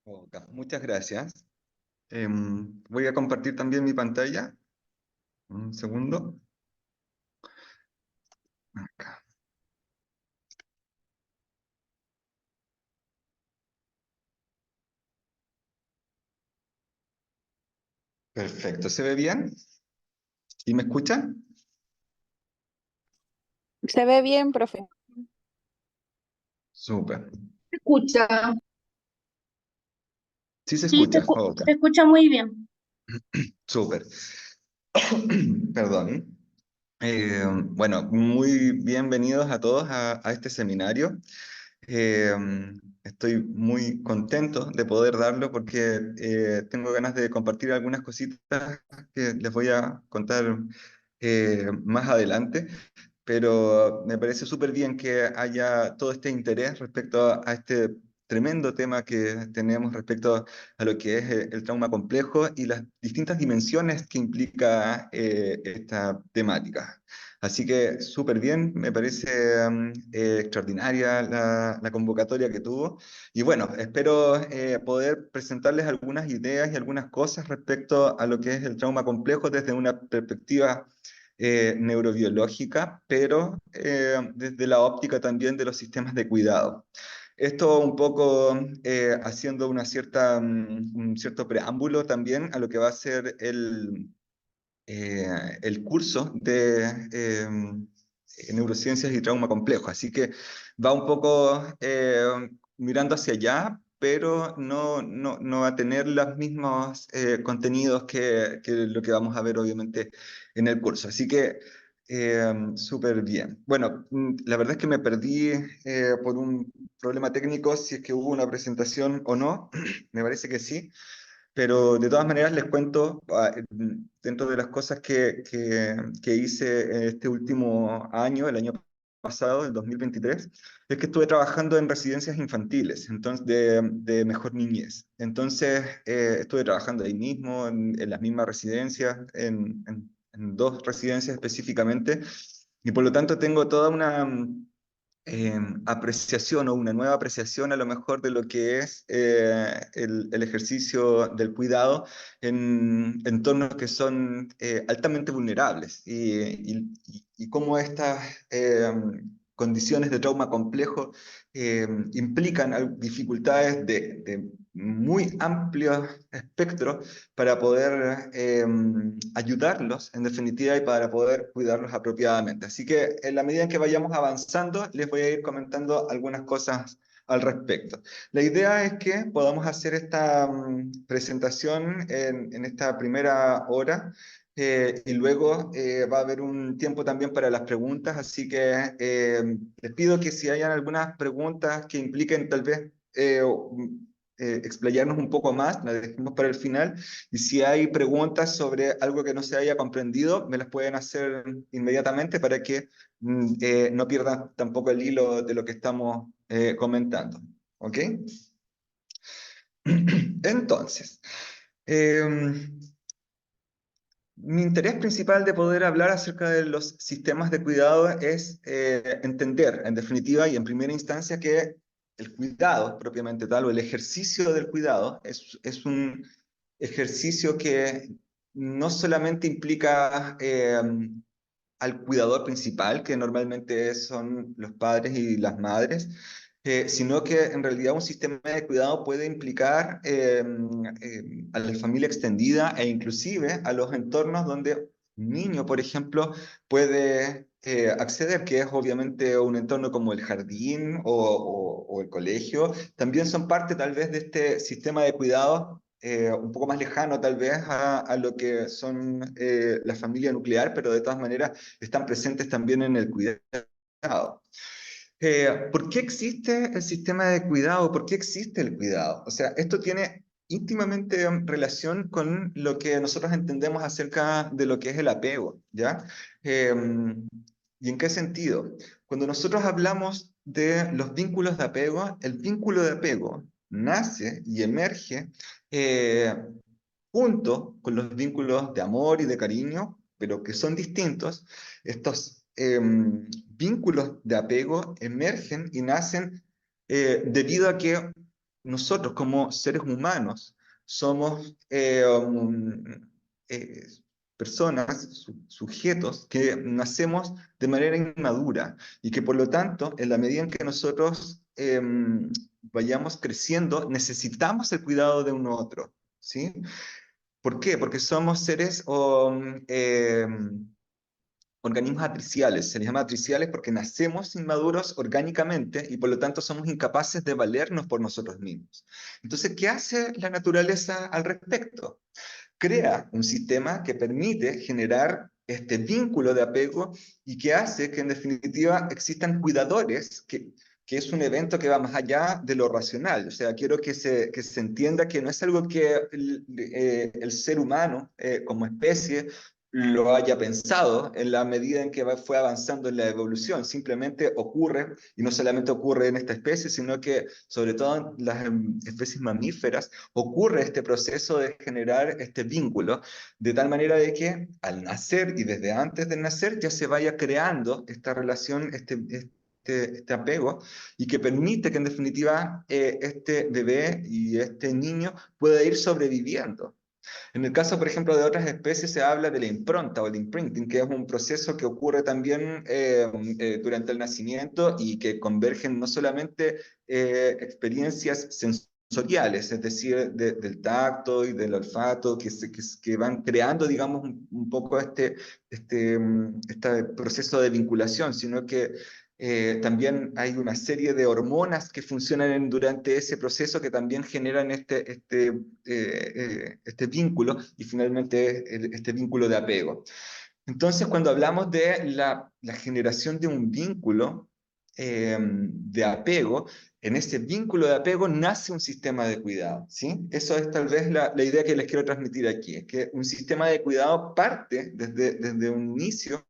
Ok, muchas gracias. Voy a compartir también mi pantalla. Un segundo. Acá. Perfecto. ¿Se ve bien? ¿Y me escuchan? Se ve bien, profe. Súper. Se escucha, Sí se sí, escucha. Ok, se escucha muy bien. súper. Perdón. Bueno, muy bienvenidos a todos a este seminario. Eh, Estoy muy contento de poder darlo porque tengo ganas de compartir algunas cositas que les voy a contar más adelante. Pero me parece súper bien que haya todo este interés respecto a este tremendo tema que tenemos respecto a lo que es el trauma complejo y las distintas dimensiones que implica esta temática. Así que súper bien, me parece extraordinaria la convocatoria que tuvo. Y bueno, espero poder presentarles algunas ideas y algunas cosas respecto a lo que es el trauma complejo desde una perspectiva neurobiológica, pero desde la óptica también de los sistemas de cuidado. Esto un poco haciendo un cierto preámbulo también a lo que va a ser el curso de neurociencias y trauma complejo. Así que va un poco mirando hacia allá, pero no va a tener los mismos contenidos que lo que vamos a ver obviamente en el curso. Así que súper bien. Bueno, la verdad es que me perdí por un problema técnico si es que hubo una presentación o no. Me parece que sí. Pero de todas maneras les cuento, dentro de las cosas que hice este último año, el año pasado, el 2023, es que estuve trabajando en residencias infantiles, entonces de mejor niñez. Entonces estuve trabajando ahí mismo, en las mismas residencias, en dos residencias específicamente, y por lo tanto tengo toda una apreciación o una nueva apreciación a lo mejor de lo que es el ejercicio del cuidado en entornos que son altamente vulnerables y cómo estas condiciones de trauma complejo implican dificultades de muy amplio espectro para poder ayudarlos, en definitiva, y para poder cuidarlos apropiadamente. Así que en la medida en que vayamos avanzando, les voy a ir comentando algunas cosas al respecto. La idea es que podamos hacer esta presentación en esta primera hora. Y luego va a haber un tiempo también para las preguntas, así que les pido que si hayan algunas preguntas que impliquen tal vez explayarnos un poco más, las dejemos para el final, y si hay preguntas sobre algo que no se haya comprendido, me las pueden hacer inmediatamente para que no pierdan tampoco el hilo de lo que estamos comentando. ¿Ok? Entonces, mi interés principal de poder hablar acerca de los sistemas de cuidado es entender, en definitiva y en primera instancia, que el cuidado propiamente tal, o el ejercicio del cuidado, es un ejercicio que no solamente implica al cuidador principal, que normalmente son los padres y las madres, sino que en realidad un sistema de cuidado puede implicar a la familia extendida e inclusive a los entornos donde un niño, por ejemplo, puede acceder, que es obviamente un entorno como el jardín o el colegio, también son parte tal vez de este sistema de cuidado un poco más lejano tal vez a lo que son la familia nuclear, pero de todas maneras están presentes también en el cuidado. ¿Por qué existe el sistema de cuidado? ¿Por qué existe el cuidado? O sea, esto tiene íntimamente relación con lo que nosotros entendemos acerca de lo que es el apego, ¿ya? Eh, ¿Y en qué sentido? Cuando nosotros hablamos de los vínculos de apego, el vínculo de apego nace y emerge eh, junto con los vínculos de amor y de cariño, pero que son distintos. Estos vínculos de apego emergen y nacen debido a que nosotros como seres humanos somos eh, personas, sujetos que nacemos de manera inmadura y que por lo tanto, en la medida en que nosotros vayamos creciendo, necesitamos el cuidado de uno otro, ¿sí? ¿Por qué? Porque somos seres organismos atriciales. Se les llama atriciales porque nacemos inmaduros orgánicamente y por lo tanto somos incapaces de valernos por nosotros mismos. Entonces, ¿qué hace la naturaleza al respecto? Crea un sistema que permite generar este vínculo de apego y que hace que en definitiva existan cuidadores, que es un evento que va más allá de lo racional. O sea, quiero que se entienda que no es algo que el ser humano como especie lo haya pensado en la medida en que fue avanzando en la evolución. Simplemente ocurre, y no solamente ocurre en esta especie, sino que sobre todo en las especies mamíferas, ocurre este proceso de generar este vínculo, de tal manera de que al nacer y desde antes de nacer ya se vaya creando esta relación, este apego, y que permite que en definitiva este bebé y este niño pueda ir sobreviviendo. En el caso, por ejemplo, de otras especies se habla de la impronta o el imprinting, que es un proceso que ocurre también durante el nacimiento y que convergen no solamente experiencias sensoriales, es decir, del tacto y del olfato, que van creando, digamos, un poco este proceso de vinculación, sino que también hay una serie de hormonas que funcionan durante ese proceso que también generan este vínculo y finalmente este vínculo de apego. Entonces, cuando hablamos de la generación de un vínculo de apego, en ese vínculo de apego nace un sistema de cuidado, ¿sí? Eso es tal vez la idea que les quiero transmitir aquí, es que un sistema de cuidado parte desde un inicio,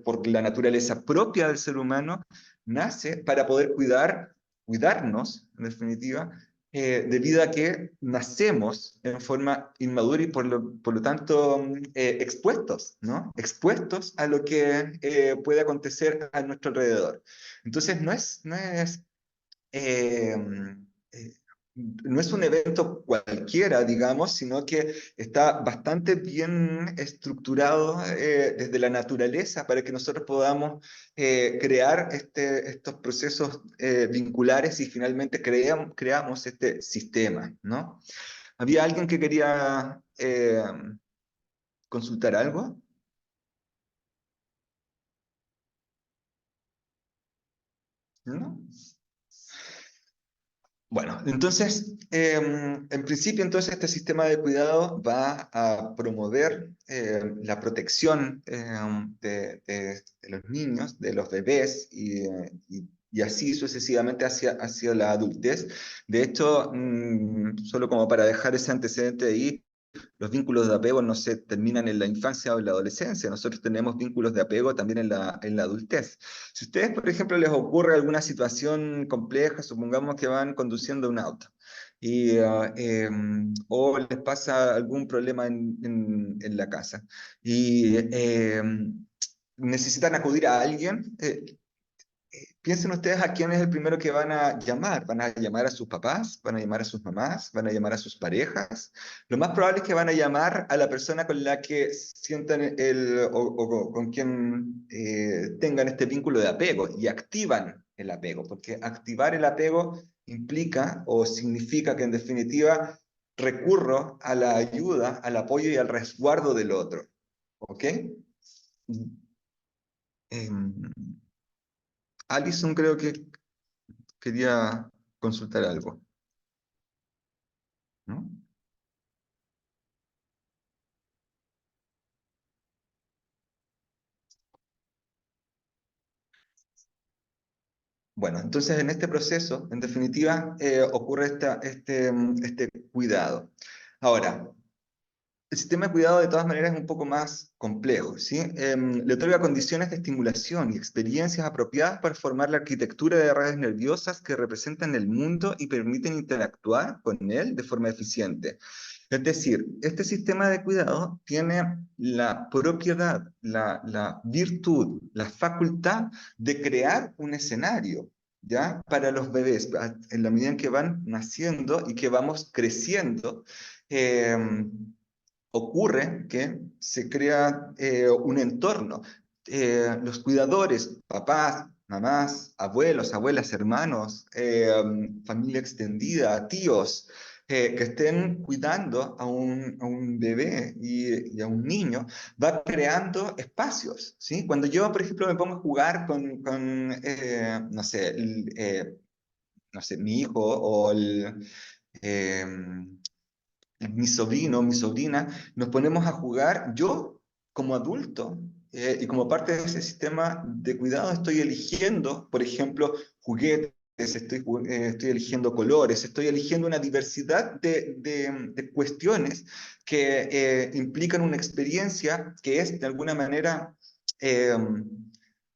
por la naturaleza propia del ser humano, nace para poder cuidarnos, en definitiva, debido a que nacemos en forma inmadura y por lo tanto expuestos, ¿no? Expuestos a lo que puede acontecer a nuestro alrededor. Entonces eh, eh, no es un evento cualquiera, digamos, sino que está bastante bien estructurado desde la naturaleza para que nosotros podamos crear estos procesos vinculares y finalmente creamos este sistema, ¿no? ¿Había alguien que quería consultar algo? ¿No? Bueno, entonces, en principio, entonces, este sistema de cuidado va a promover la protección de los niños, de los bebés, y así sucesivamente hacia la adultez. De hecho, solo como para dejar ese antecedente ahí, los vínculos de apego no se terminan en la infancia o en la adolescencia, nosotros tenemos vínculos de apego también en la adultez. Si a ustedes, por ejemplo, les ocurre alguna situación compleja, supongamos que van conduciendo un auto, o les pasa algún problema en la casa, y necesitan acudir a alguien, piensen ustedes a quién es el primero que van a llamar. ¿Van a llamar a sus papás? ¿Van a llamar a sus mamás? ¿Van a llamar a sus parejas? Lo más probable es que van a llamar a la persona con la que sientan o con quien tengan este vínculo de apego y activan el apego, porque activar el apego implica o significa que en definitiva recurro a la ayuda, al apoyo y al resguardo del otro. ¿Ok? Em, Alison creo que quería consultar algo, ¿no? Bueno, entonces en este proceso, en definitiva, ocurre este cuidado. Ahora, el sistema de cuidado de todas maneras es un poco más complejo, ¿sí? Le otorga condiciones de estimulación y experiencias apropiadas para formar la arquitectura de redes nerviosas que representan el mundo y permiten interactuar con él de forma eficiente. Es decir, este sistema de cuidado tiene la propiedad, la virtud, la facultad de crear un escenario, ¿ya? Para los bebés, en la medida en que van naciendo y que vamos creciendo, eh, ocurre que se crea un entorno. Los cuidadores, papás, mamás, abuelos, abuelas, hermanos, familia extendida, tíos, que estén cuidando a un bebé y a un niño, va creando espacios, ¿sí? Cuando yo, por ejemplo, me pongo a jugar no sé, no sé, mi hijo o eh, mi sobrino, mi sobrina, nos ponemos a jugar, yo como adulto y como parte de ese sistema de cuidado estoy eligiendo, por ejemplo, juguetes, estoy eligiendo colores, estoy eligiendo una diversidad de cuestiones que implican una experiencia que es de alguna manera eh,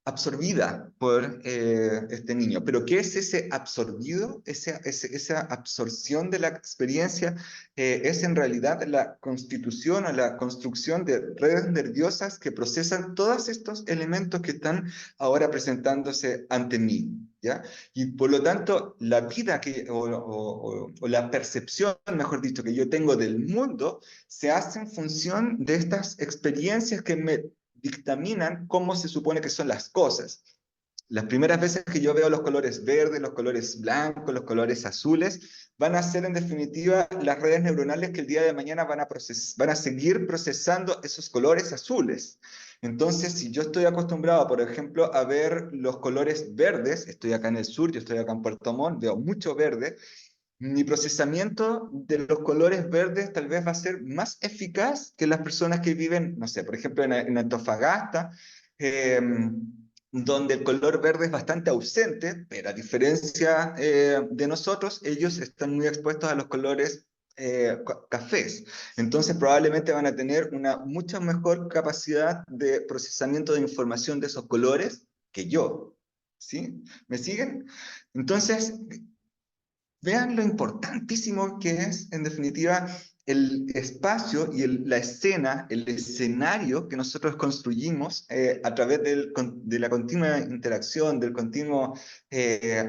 absorbida por este niño. Pero ¿qué es ese absorbido? Esa absorción de la experiencia es en realidad la constitución o la construcción de redes nerviosas que procesan todos estos elementos que están ahora presentándose ante mí, ¿ya? Y por lo tanto, la vida o la percepción, mejor dicho, que yo tengo del mundo se hace en función de estas experiencias que me dictaminan cómo se supone que son las cosas. Las primeras veces que yo veo los colores verdes, los colores blancos, los colores azules, van a ser en definitiva las redes neuronales que el día de mañana van a seguir procesando esos colores azules. Entonces, si yo estoy acostumbrado, por ejemplo, a ver los colores verdes, estoy acá en el sur, yo estoy acá en Puerto Montt, veo mucho verde, mi procesamiento de los colores verdes tal vez va a ser más eficaz que las personas que viven, no sé, por ejemplo, en Antofagasta, eh, donde el color verde es bastante ausente, pero a diferencia de nosotros, ellos están muy expuestos a los colores cafés. Entonces probablemente van a tener una mucha mejor capacidad de procesamiento de información de esos colores que yo. ¿Sí? ¿Me siguen? Entonces, vean lo importantísimo que es, en definitiva, el espacio y la escena, el escenario que nosotros construimos a través de la continua interacción, del continuo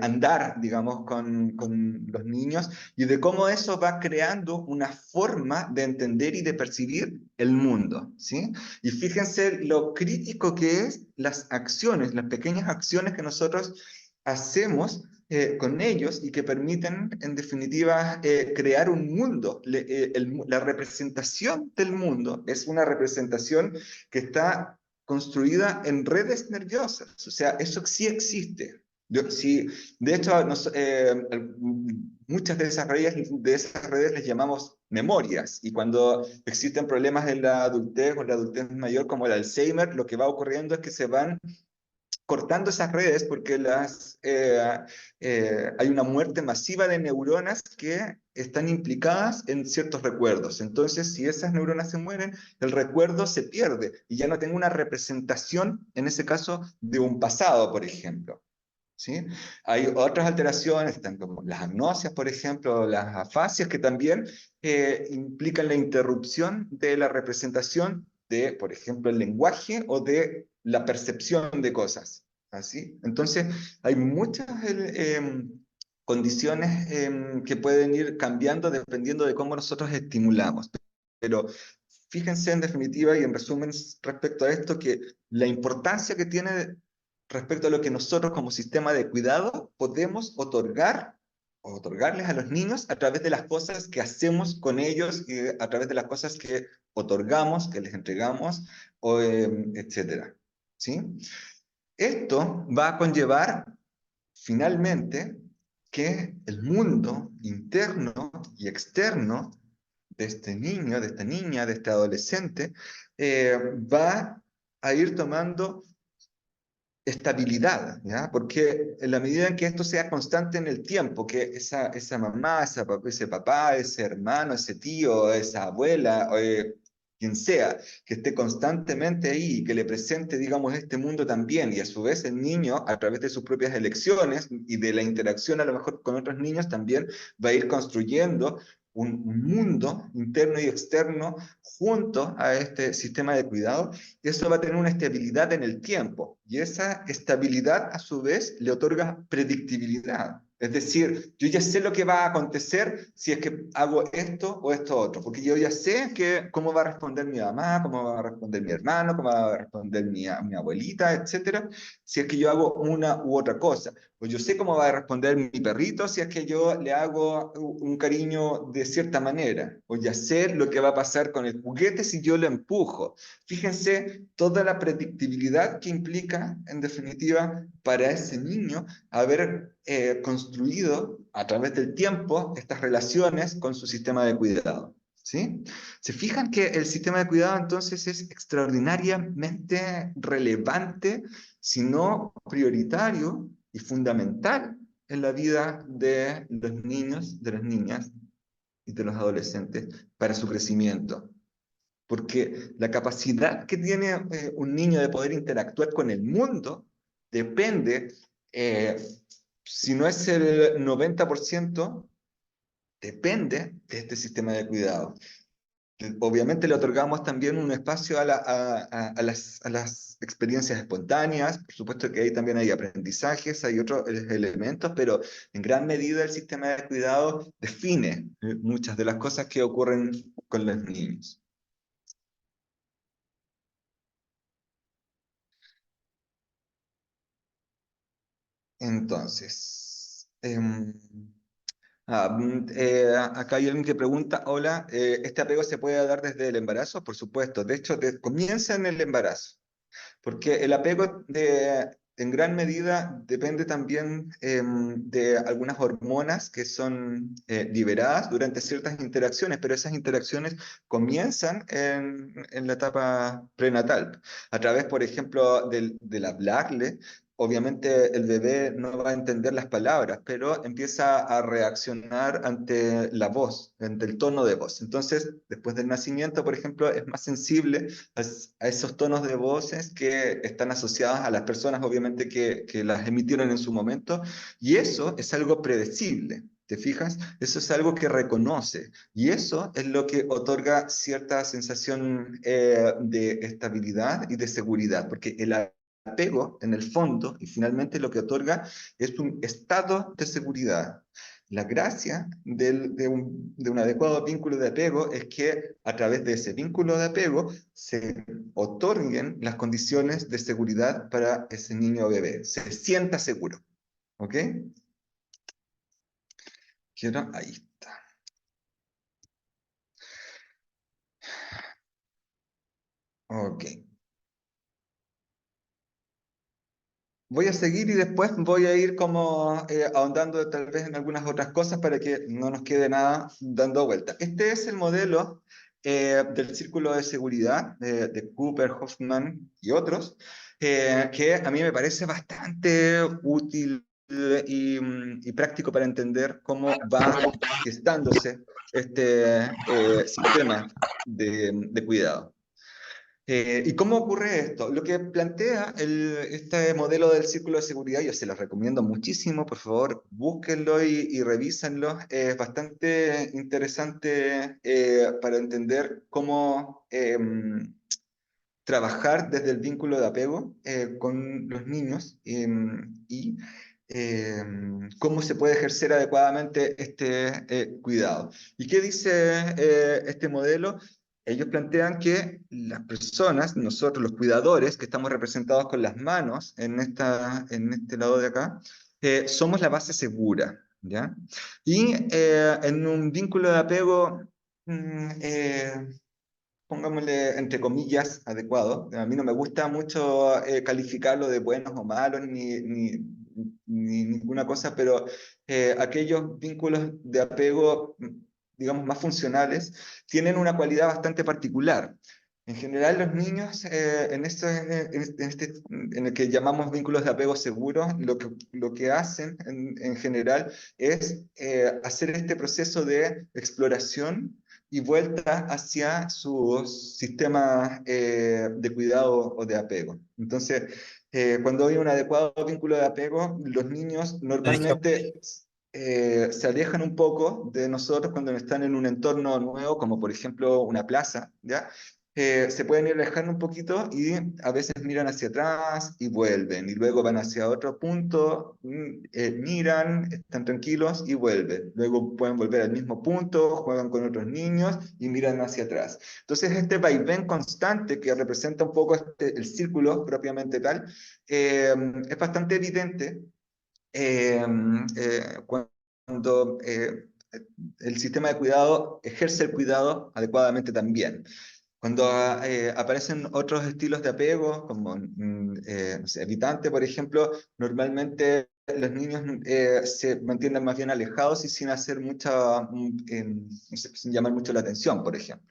andar, digamos, con los niños y de cómo eso va creando una forma de entender y de percibir el mundo, ¿sí? Y fíjense lo crítico que es las acciones, las pequeñas acciones que nosotros hacemos con ellos y que permiten, en definitiva, crear un mundo. La representación del mundo es una representación que está construida en redes nerviosas. O sea, eso sí existe. Sí, de hecho, muchas de esas redes les llamamos memorias, y cuando existen problemas en la adultez o en la adultez mayor como el Alzheimer, lo que va ocurriendo es que se van cortando esas redes porque hay una muerte masiva de neuronas que están implicadas en ciertos recuerdos. Entonces, si esas neuronas se mueren, el recuerdo se pierde y ya no tengo una representación, en ese caso, de un pasado, por ejemplo. ¿Sí? Hay otras alteraciones, están como las agnosias, por ejemplo, las afasias, que también implican la interrupción de la representación de, por ejemplo, el lenguaje o de la percepción de cosas. ¿Así? Entonces, hay muchas condiciones que pueden ir cambiando dependiendo de cómo nosotros estimulamos. Pero fíjense en definitiva y en resumen respecto a esto, que la importancia que tiene respecto a lo que nosotros como sistema de cuidado podemos otorgarles a los niños a través de las cosas que hacemos con ellos y a través de las cosas que otorgamos, que les entregamos, etcétera. ¿Sí? Esto va a conllevar finalmente que el mundo interno y externo de este niño, de esta niña, de este adolescente, va a ir tomando estabilidad, ¿ya? Porque en la medida en que esto sea constante en el tiempo, que esa mamá, ese papá, ese hermano, ese tío, esa abuela, quien sea, que esté constantemente ahí y que le presente, digamos, este mundo también, y a su vez el niño, a través de sus propias elecciones y de la interacción a lo mejor con otros niños, también va a ir construyendo un mundo interno y externo junto a este sistema de cuidado, y eso va a tener una estabilidad en el tiempo. Y esa estabilidad, a su vez, le otorga predictibilidad. Es decir, yo ya sé lo que va a acontecer si es que hago esto o esto otro, porque yo ya sé cómo va a responder mi mamá, cómo va a responder mi hermano, cómo va a responder mi abuelita, etcétera, si es que yo hago una u otra cosa. Pues yo sé cómo va a responder mi perrito si es que yo le hago un cariño de cierta manera. O ya sé lo que va a pasar con el juguete si yo lo empujo. Fíjense toda la predictibilidad que implica, en definitiva, para ese niño haber construido a través del tiempo estas relaciones con su sistema de cuidado. ¿Sí? ¿Se fijan que el sistema de cuidado entonces es extraordinariamente relevante, si no prioritario y fundamental en la vida de los niños, de las niñas y de los adolescentes para su crecimiento? Porque la capacidad que tiene un niño de poder interactuar con el mundo depende, eh, si no es el 90%, depende de este sistema de cuidado. Obviamente le otorgamos también un espacio a las experiencias espontáneas, por supuesto que ahí también hay aprendizajes, hay otros elementos, pero en gran medida el sistema de cuidado define muchas de las cosas que ocurren con los niños. Entonces, acá hay alguien que pregunta, hola, ¿este apego se puede dar desde el embarazo? Por supuesto, de hecho, comienza en el embarazo. Porque el apego en gran medida depende también de algunas hormonas que son liberadas durante ciertas interacciones, pero esas interacciones comienzan en la etapa prenatal. A través, por ejemplo, del hablarle. Obviamente el bebé no va a entender las palabras, pero empieza a reaccionar ante la voz, ante el tono de voz. Entonces, después del nacimiento, por ejemplo, es más sensible a esos tonos de voces que están asociados a las personas, obviamente, que las emitieron en su momento, y eso es algo predecible. ¿Te fijas? Eso es algo que reconoce, y eso es lo que otorga cierta sensación de estabilidad y de seguridad, porque el apego, en el fondo, y finalmente lo que otorga es un estado de seguridad. La gracia de un adecuado vínculo de apego es que a través de ese vínculo de apego se otorguen las condiciones de seguridad para ese niño o bebé, se sienta seguro. ¿Ok? Ahí está. Ok. Voy a seguir y después voy a ir como ahondando tal vez en algunas otras cosas para que no nos quede nada dando vuelta. Este es el modelo del círculo de seguridad de Cooper, Hoffman y otros, que a mí me parece bastante útil y práctico para entender cómo va gestándose este sistema de cuidado. ¿Y cómo ocurre esto? Lo que plantea este modelo del círculo de seguridad, yo se los recomiendo muchísimo, por favor, búsquenlo y revísenlo. Es bastante interesante para entender cómo trabajar desde el vínculo de apego con los niños y cómo se puede ejercer adecuadamente este cuidado. ¿Y qué dice este modelo? Ellos plantean que las personas, nosotros los cuidadores, que estamos representados con las manos en este lado de acá, somos la base segura, ¿ya? Y en un vínculo de apego, mm, eh, pongámosle entre comillas, adecuado. A mí no me gusta mucho calificarlo de buenos o malos, ni ninguna cosa, pero aquellos vínculos de apego, digamos, más funcionales, tienen una cualidad bastante particular. En general, los niños, en el que llamamos vínculos de apego seguros, lo que hacen en general es hacer este proceso de exploración y vuelta hacia sus sistemas de cuidado o de apego. Entonces, cuando hay un adecuado vínculo de apego, los niños normalmente se alejan un poco de nosotros cuando están en un entorno nuevo, como por ejemplo una plaza, ¿ya? Se pueden ir alejando un poquito y a veces miran hacia atrás y vuelven, y luego van hacia otro punto, miran, están tranquilos y vuelven. Luego pueden volver al mismo punto, juegan con otros niños y miran hacia atrás. Entonces este vaivén constante que representa un poco el círculo propiamente tal, es bastante evidente eh, cuando el sistema de cuidado ejerce el cuidado adecuadamente también. Cuando aparecen otros estilos de apego, como no sé, evitante, por ejemplo, normalmente los niños se mantienen más bien alejados y sin hacer mucha, no sé, sin llamar mucho la atención, por ejemplo.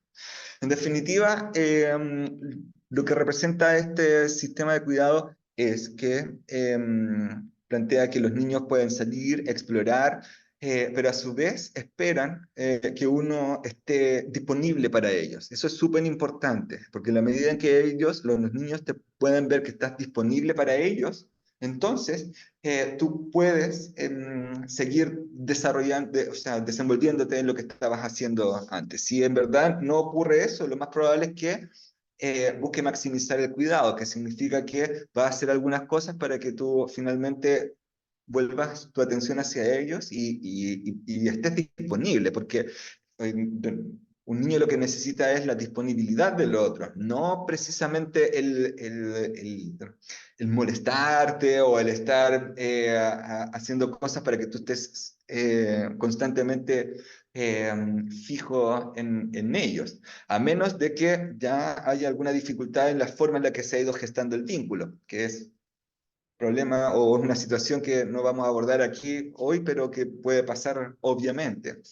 En definitiva, lo que representa este sistema de cuidado es que plantea que los niños pueden salir, explorar, pero a su vez esperan que uno esté disponible para ellos. Eso es súper importante, porque en la medida en que ellos, los niños, te pueden ver que estás disponible para ellos, entonces tú puedes seguir desarrollando, o sea, desenvolviéndote en lo que estabas haciendo antes. Si en verdad no ocurre eso, lo más probable es que busque maximizar el cuidado, que significa que va a hacer algunas cosas para que tú finalmente vuelvas tu atención hacia ellos y estés disponible, porque eh, un niño lo que necesita es la disponibilidad del otro, no precisamente el molestarte o el estar haciendo cosas para que tú estés constantemente fijo en ellos, a menos de que ya haya alguna dificultad en la forma en la que se ha ido gestando el vínculo, que es problema o es una situación que no vamos a abordar aquí hoy, pero que puede pasar obviamente.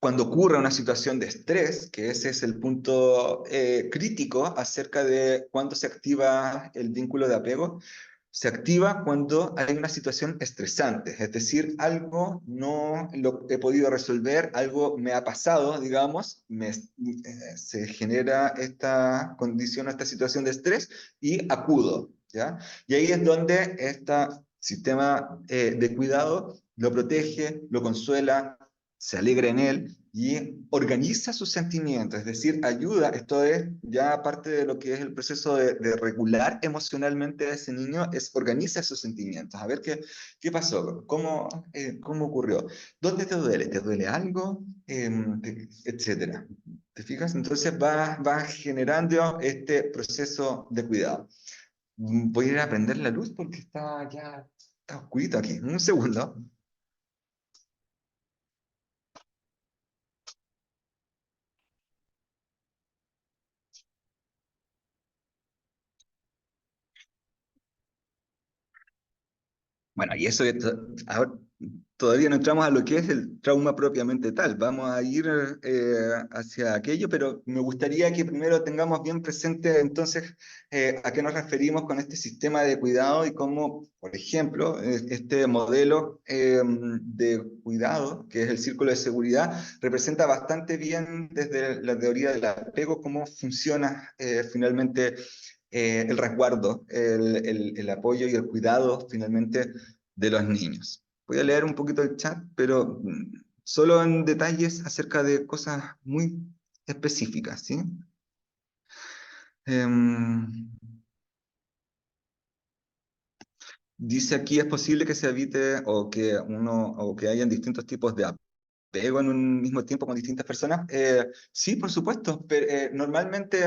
Cuando ocurre una situación de estrés, que ese es el punto crítico acerca de cuándo se activa el vínculo de apego, se activa cuando hay una situación estresante, es decir, algo no lo he podido resolver, algo me ha pasado, digamos, se genera esta condición, esta situación de estrés y acudo, ¿ya? Y ahí es donde este sistema de cuidado lo protege, lo consuela, se alegra en él y organiza sus sentimientos, es decir, ayuda, esto es ya parte de lo que es el proceso de regular emocionalmente a ese niño, es organiza sus sentimientos, a ver qué pasó, cómo ocurrió, dónde te duele, ¿te duele algo? Etcétera. ¿Te fijas? Entonces va generando este proceso de cuidado. Voy a ir a prender la luz porque está oscurito aquí. Un segundo. Bueno, y eso ahora, todavía no entramos a lo que es el trauma propiamente tal. Vamos a ir hacia aquello, pero me gustaría que primero tengamos bien presente entonces a qué nos referimos con este sistema de cuidado y cómo, por ejemplo, este modelo de cuidado, que es el círculo de seguridad, representa bastante bien desde la teoría del apego cómo funciona finalmente el resguardo, el apoyo y el cuidado finalmente de los niños. Voy a leer un poquito el chat, pero solo en detalles acerca de cosas muy específicas, ¿sí? Em, Dice aquí, ¿es posible que se evite o que hayan distintos tipos de apego en un mismo tiempo con distintas personas? Sí, por supuesto, pero normalmente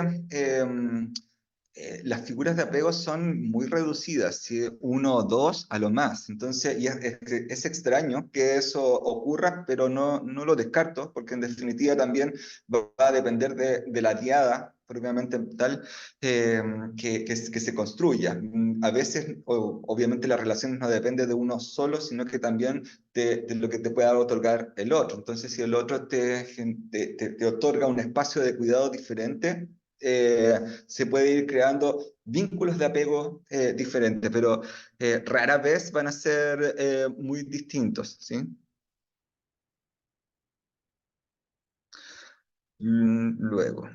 las figuras de apego son muy reducidas, ¿sí? Uno o dos a lo más. Entonces, es extraño que eso ocurra, pero no lo descarto, porque en definitiva también va a depender de la diada propiamente tal que se construya. A veces, obviamente, la relación no depende de uno solo, sino que también de lo que te pueda otorgar el otro. Entonces, si el otro te otorga un espacio de cuidado diferente, se puede ir creando vínculos de apego diferentes, pero rara vez van a ser muy distintos, ¿sí? Luego.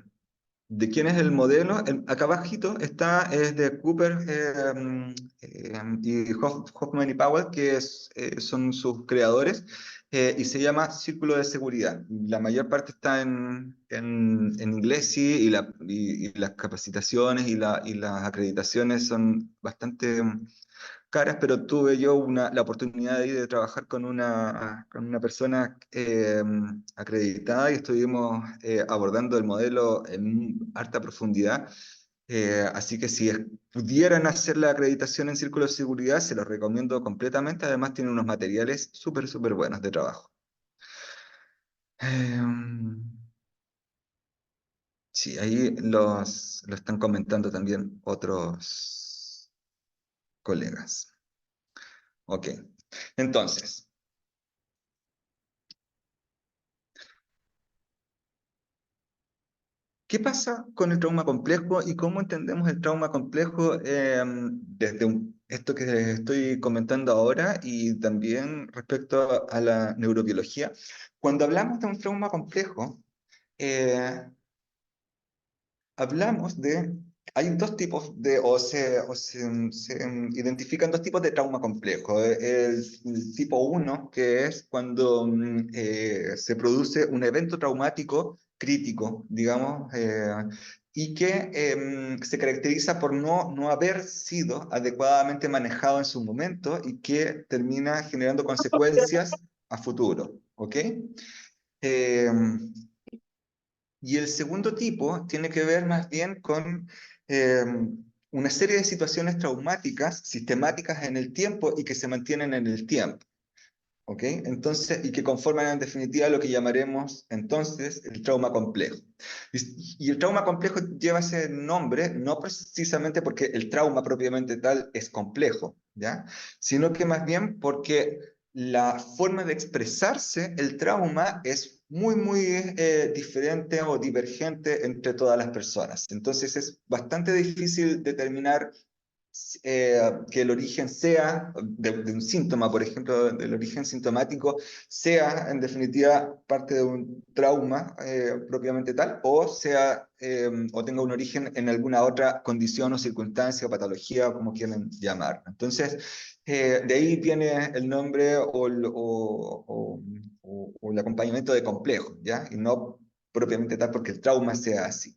¿De quién es el modelo? Acá abajito está, es de Cooper y Hoffman y Powell, que son sus creadores, y se llama Círculo de Seguridad. La mayor parte está en inglés, sí, y las capacitaciones y las acreditaciones son bastante caras, pero tuve yo la oportunidad de trabajar con una persona acreditada y estuvimos abordando el modelo en harta profundidad. Así que si pudieran hacer la acreditación en Círculo de Seguridad, se los recomiendo completamente. Además, tiene unos materiales súper, súper buenos de trabajo. Sí, ahí lo están comentando también otros colegas. Ok, entonces. ¿Qué pasa con el trauma complejo y cómo entendemos el trauma complejo desde esto que estoy comentando ahora y también respecto a la neurobiología? Cuando hablamos de un trauma complejo, eh, hablamos de, hay dos tipos de, se identifican dos tipos de trauma complejo. El tipo uno, que es cuando se produce un evento traumático crítico, digamos, y que se caracteriza por no haber sido adecuadamente manejado en su momento y que termina generando consecuencias a futuro, ¿ok? Em, y el segundo tipo tiene que ver más bien con eh, una serie de situaciones traumáticas, sistemáticas en el tiempo y que se mantienen en el tiempo. ¿Ok? Entonces, y que conforman en definitiva lo que llamaremos entonces el trauma complejo. Y el trauma complejo lleva ese nombre no precisamente porque el trauma propiamente tal es complejo, ¿ya? Sino que más bien porque la forma de expresarse el trauma es muy, muy diferente o divergente entre todas las personas. Entonces es bastante difícil determinar que el origen sea, de un síntoma, por ejemplo, del origen sintomático, sea en definitiva parte de un trauma propiamente tal, o sea, o tenga un origen en alguna otra condición o circunstancia o patología, o como quieran llamar. Entonces, de ahí viene el nombre o el acompañamiento de complejo, ¿ya? Y no propiamente tal porque el trauma sea así.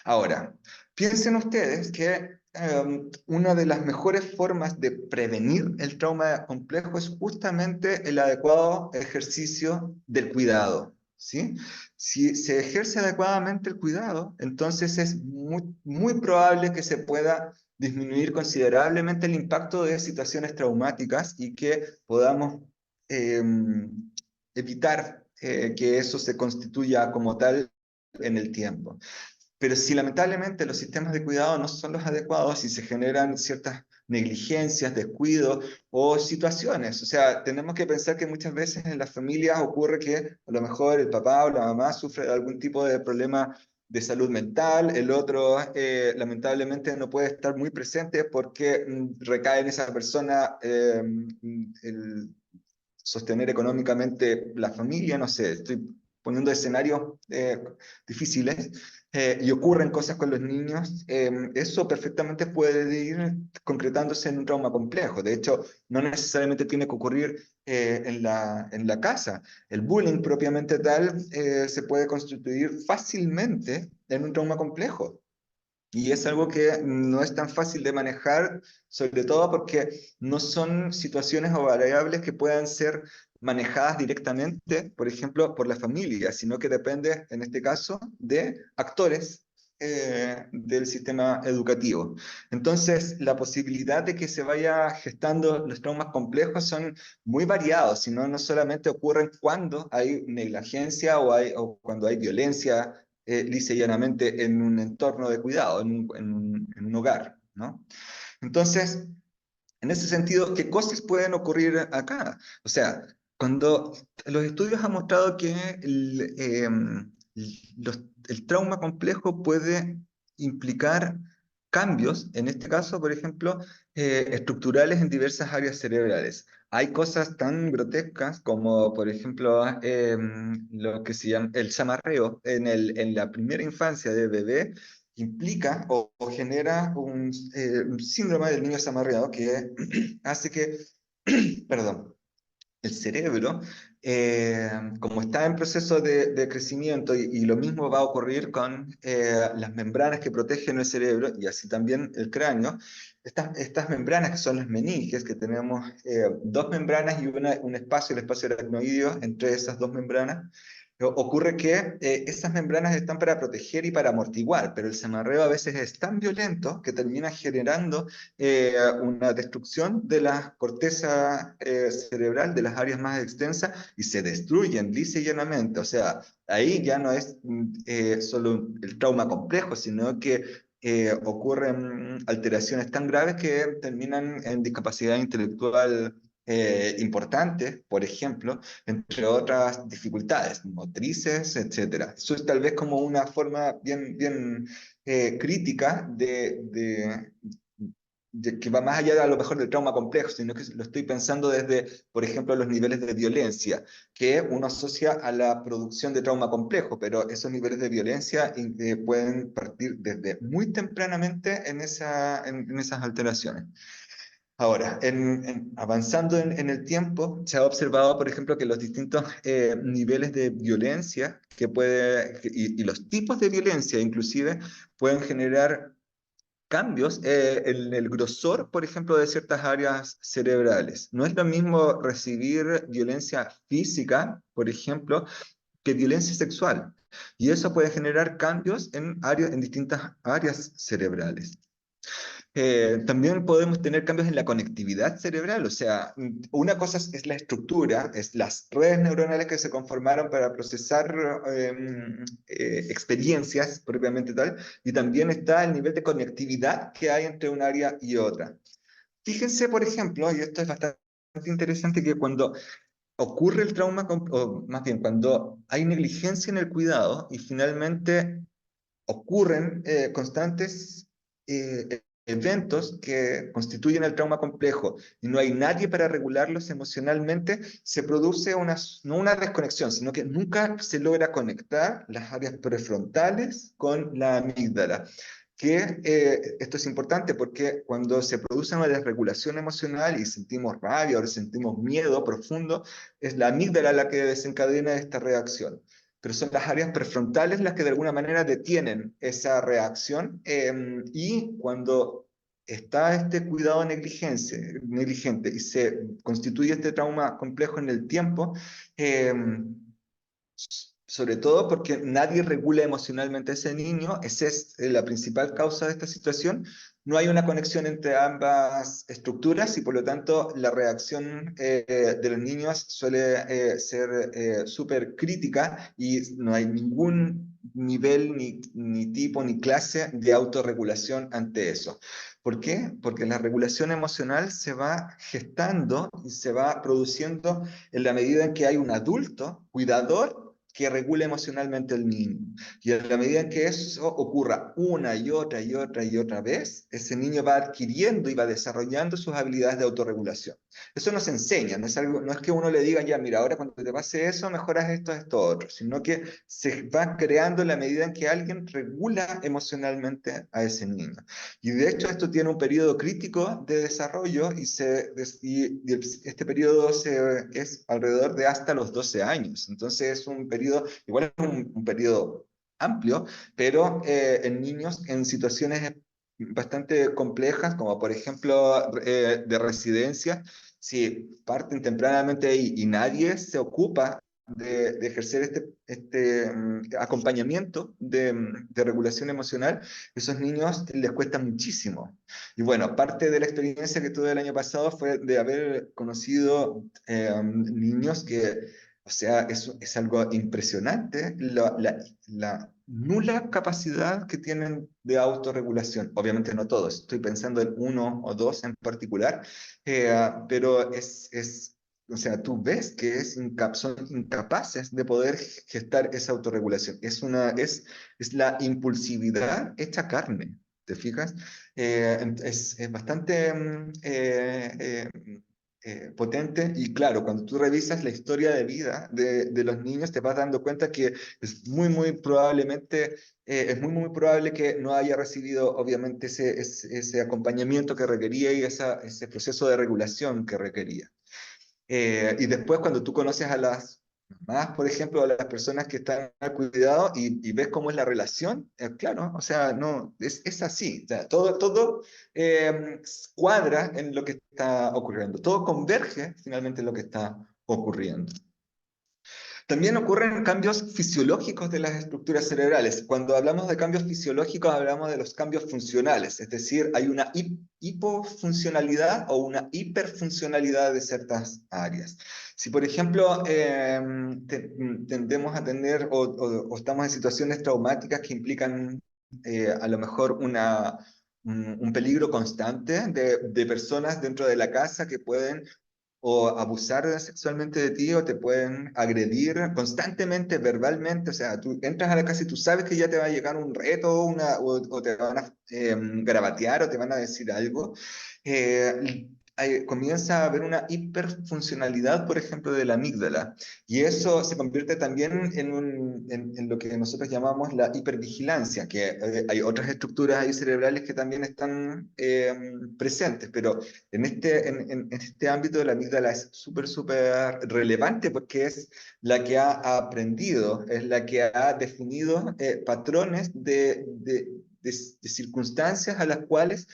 Ahora, piensen ustedes que una de las mejores formas de prevenir el trauma complejo es justamente el adecuado ejercicio del cuidado, ¿sí? Si se ejerce adecuadamente el cuidado, entonces es muy, muy probable que se pueda disminuir considerablemente el impacto de situaciones traumáticas y que podamos evitar que eso se constituya como tal en el tiempo. Pero si lamentablemente los sistemas de cuidado no son los adecuados y se generan ciertas negligencias, descuidos o situaciones, o sea, tenemos que pensar que muchas veces en las familias ocurre que a lo mejor el papá o la mamá sufre de algún tipo de problema de salud mental, el otro lamentablemente no puede estar muy presente porque recae en esa persona el sostener económicamente la familia, no sé, estoy poniendo escenarios difíciles, y ocurren cosas con los niños, eso perfectamente puede ir concretándose en un trauma complejo. De hecho, no necesariamente tiene que ocurrir en la casa. El bullying propiamente tal se puede constituir fácilmente en un trauma complejo. Y es algo que no es tan fácil de manejar, sobre todo porque no son situaciones o variables que puedan ser manejadas directamente, por ejemplo, por la familia, sino que depende, en este caso, de actores del sistema educativo. Entonces, la posibilidad de que se vaya gestando los traumas complejos son muy variados, sino no solamente ocurren cuando hay negligencia o cuando hay violencia lisa y llanamente en un entorno de cuidado, en un hogar, ¿no? Entonces, en ese sentido, ¿qué cosas pueden ocurrir acá? O sea, cuando los estudios han mostrado que el trauma complejo puede implicar cambios, en este caso, por ejemplo, estructurales en diversas áreas cerebrales. Hay cosas tan grotescas como, por ejemplo, lo que se llama el zamarreo en la primera infancia del bebé, implica o genera un síndrome del niño zamarreado que hace que, perdón, el cerebro, como está en proceso de crecimiento, y lo mismo va a ocurrir con las membranas que protegen el cerebro y así también el cráneo, estas membranas que son las meninges, que tenemos dos membranas y un espacio, el espacio aracnoideo entre esas dos membranas. Ocurre que esas membranas están para proteger y para amortiguar, pero el zamarreo a veces es tan violento que termina generando una destrucción de la corteza cerebral, de las áreas más extensas, y se destruyen lisa y llanamente. O sea, ahí ya no es solo el trauma complejo, sino que ocurren alteraciones tan graves que terminan en discapacidad intelectual importante, por ejemplo, entre otras dificultades motrices, etcétera. Eso es tal vez como una forma bien crítica que va más allá de a lo mejor del trauma complejo, sino que lo estoy pensando desde, por ejemplo, los niveles de violencia, que uno asocia a la producción de trauma complejo, pero esos niveles de violencia pueden partir desde muy tempranamente en esas alteraciones. Ahora, avanzando en el tiempo, se ha observado, por ejemplo, que los distintos niveles de violencia y los tipos de violencia inclusive pueden generar cambios en el grosor, por ejemplo, de ciertas áreas cerebrales. No es lo mismo recibir violencia física, por ejemplo, que violencia sexual. Y eso puede generar cambios en distintas áreas cerebrales. También podemos tener cambios en la conectividad cerebral, o sea, una cosa es la estructura, es las redes neuronales que se conformaron para procesar experiencias propiamente tal, y también está el nivel de conectividad que hay entre un área y otra. Fíjense, por ejemplo, y esto es bastante interesante, que cuando ocurre el trauma, o más bien cuando hay negligencia en el cuidado y finalmente ocurren constantes eventos que constituyen el trauma complejo y no hay nadie para regularlos emocionalmente, se produce no una desconexión, sino que nunca se logra conectar las áreas prefrontales con la amígdala. Esto es importante porque cuando se produce una desregulación emocional y sentimos rabia o sentimos miedo profundo, es la amígdala la que desencadena esta reacción, pero son las áreas prefrontales las que de alguna manera detienen esa reacción, y cuando está este cuidado negligente y se constituye este trauma complejo en el tiempo, eh, sobre todo porque nadie regula emocionalmente a ese niño, esa es la principal causa de esta situación. No hay una conexión entre ambas estructuras y por lo tanto la reacción de los niños suele ser súper crítica y no hay ningún nivel, ni tipo, ni clase de autorregulación ante eso. ¿Por qué? Porque la regulación emocional se va gestando y se va produciendo en la medida en que hay un adulto cuidador que regule emocionalmente al niño. Y en la medida en que eso ocurra una y otra y otra y otra vez, ese niño va adquiriendo y va desarrollando sus habilidades de autorregulación. Eso nos enseña, no es que uno le diga, ya, mira, ahora cuando te pase eso, mejoras esto, otro, sino que se va creando en la medida en que alguien regula emocionalmente a ese niño. Y de hecho esto tiene un periodo crítico de desarrollo y este periodo es alrededor de hasta los 12 años. Entonces es un periodo, igual es un periodo amplio, pero en niños en situaciones bastante complejas, como por ejemplo de residencia, si parten tempranamente ahí y nadie se ocupa de ejercer este acompañamiento de regulación emocional, esos niños les cuesta muchísimo. Y bueno, parte de la experiencia que tuve el año pasado fue de haber conocido niños que, o sea, es algo impresionante la nula capacidad que tienen de autorregulación. Obviamente no todos, estoy pensando en uno o dos en particular, pero o sea, tú ves que son incapaces de poder gestar esa autorregulación. Es la impulsividad hecha carne. ¿te fijas? Es bastante potente, y claro, cuando tú revisas la historia de vida de los niños, te vas dando cuenta que es muy probablemente, es muy probable que no haya recibido obviamente ese acompañamiento que requería y ese proceso de regulación que requería. Y después cuando tú conoces a las mamás, por ejemplo, a las personas que están al cuidado y ves cómo es la relación, claro, o sea, no, es así, o sea, todo cuadra en lo que está ocurriendo, todo converge finalmente en lo que está ocurriendo. También ocurren cambios fisiológicos de las estructuras cerebrales. Cuando hablamos de cambios fisiológicos, hablamos de los cambios funcionales, es decir, hay una hipofuncionalidad o una hiperfuncionalidad de ciertas áreas. Si, por ejemplo, tendemos a tener o estamos en situaciones traumáticas que implican a lo mejor un peligro constante de personas dentro de la casa que pueden o abusar sexualmente de ti o te pueden agredir constantemente, verbalmente. O sea, tú entras a la casa y tú sabes que ya te va a llegar un reto o te van a garabatear o te van a decir algo. Comienza a haber una hiperfuncionalidad, por ejemplo, de la amígdala. Y eso se convierte también en lo que nosotros llamamos la hipervigilancia, que hay otras estructuras ahí cerebrales que también están presentes, pero en este ámbito la amígdala es súper relevante porque es la que ha aprendido, es la que ha definido patrones de circunstancias a las cuales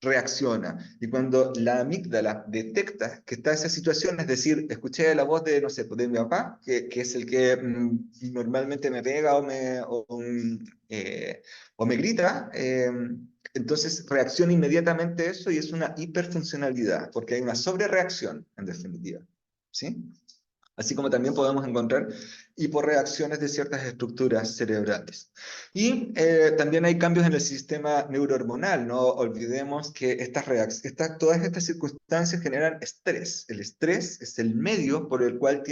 reacciona. Y cuando la amígdala detecta que está esa situación, es decir, escuché la voz de, no sé, de mi papá, que es el que normalmente me pega o me grita, entonces reacciona inmediatamente eso y es una hiperfuncionalidad, porque hay una sobrereacción, en definitiva. ¿Sí? Así como también podemos encontrar hiporreacciones de ciertas estructuras cerebrales. Y también hay cambios en el sistema neurohormonal. No olvidemos que todas estas circunstancias generan estrés. El estrés es el medio por el cual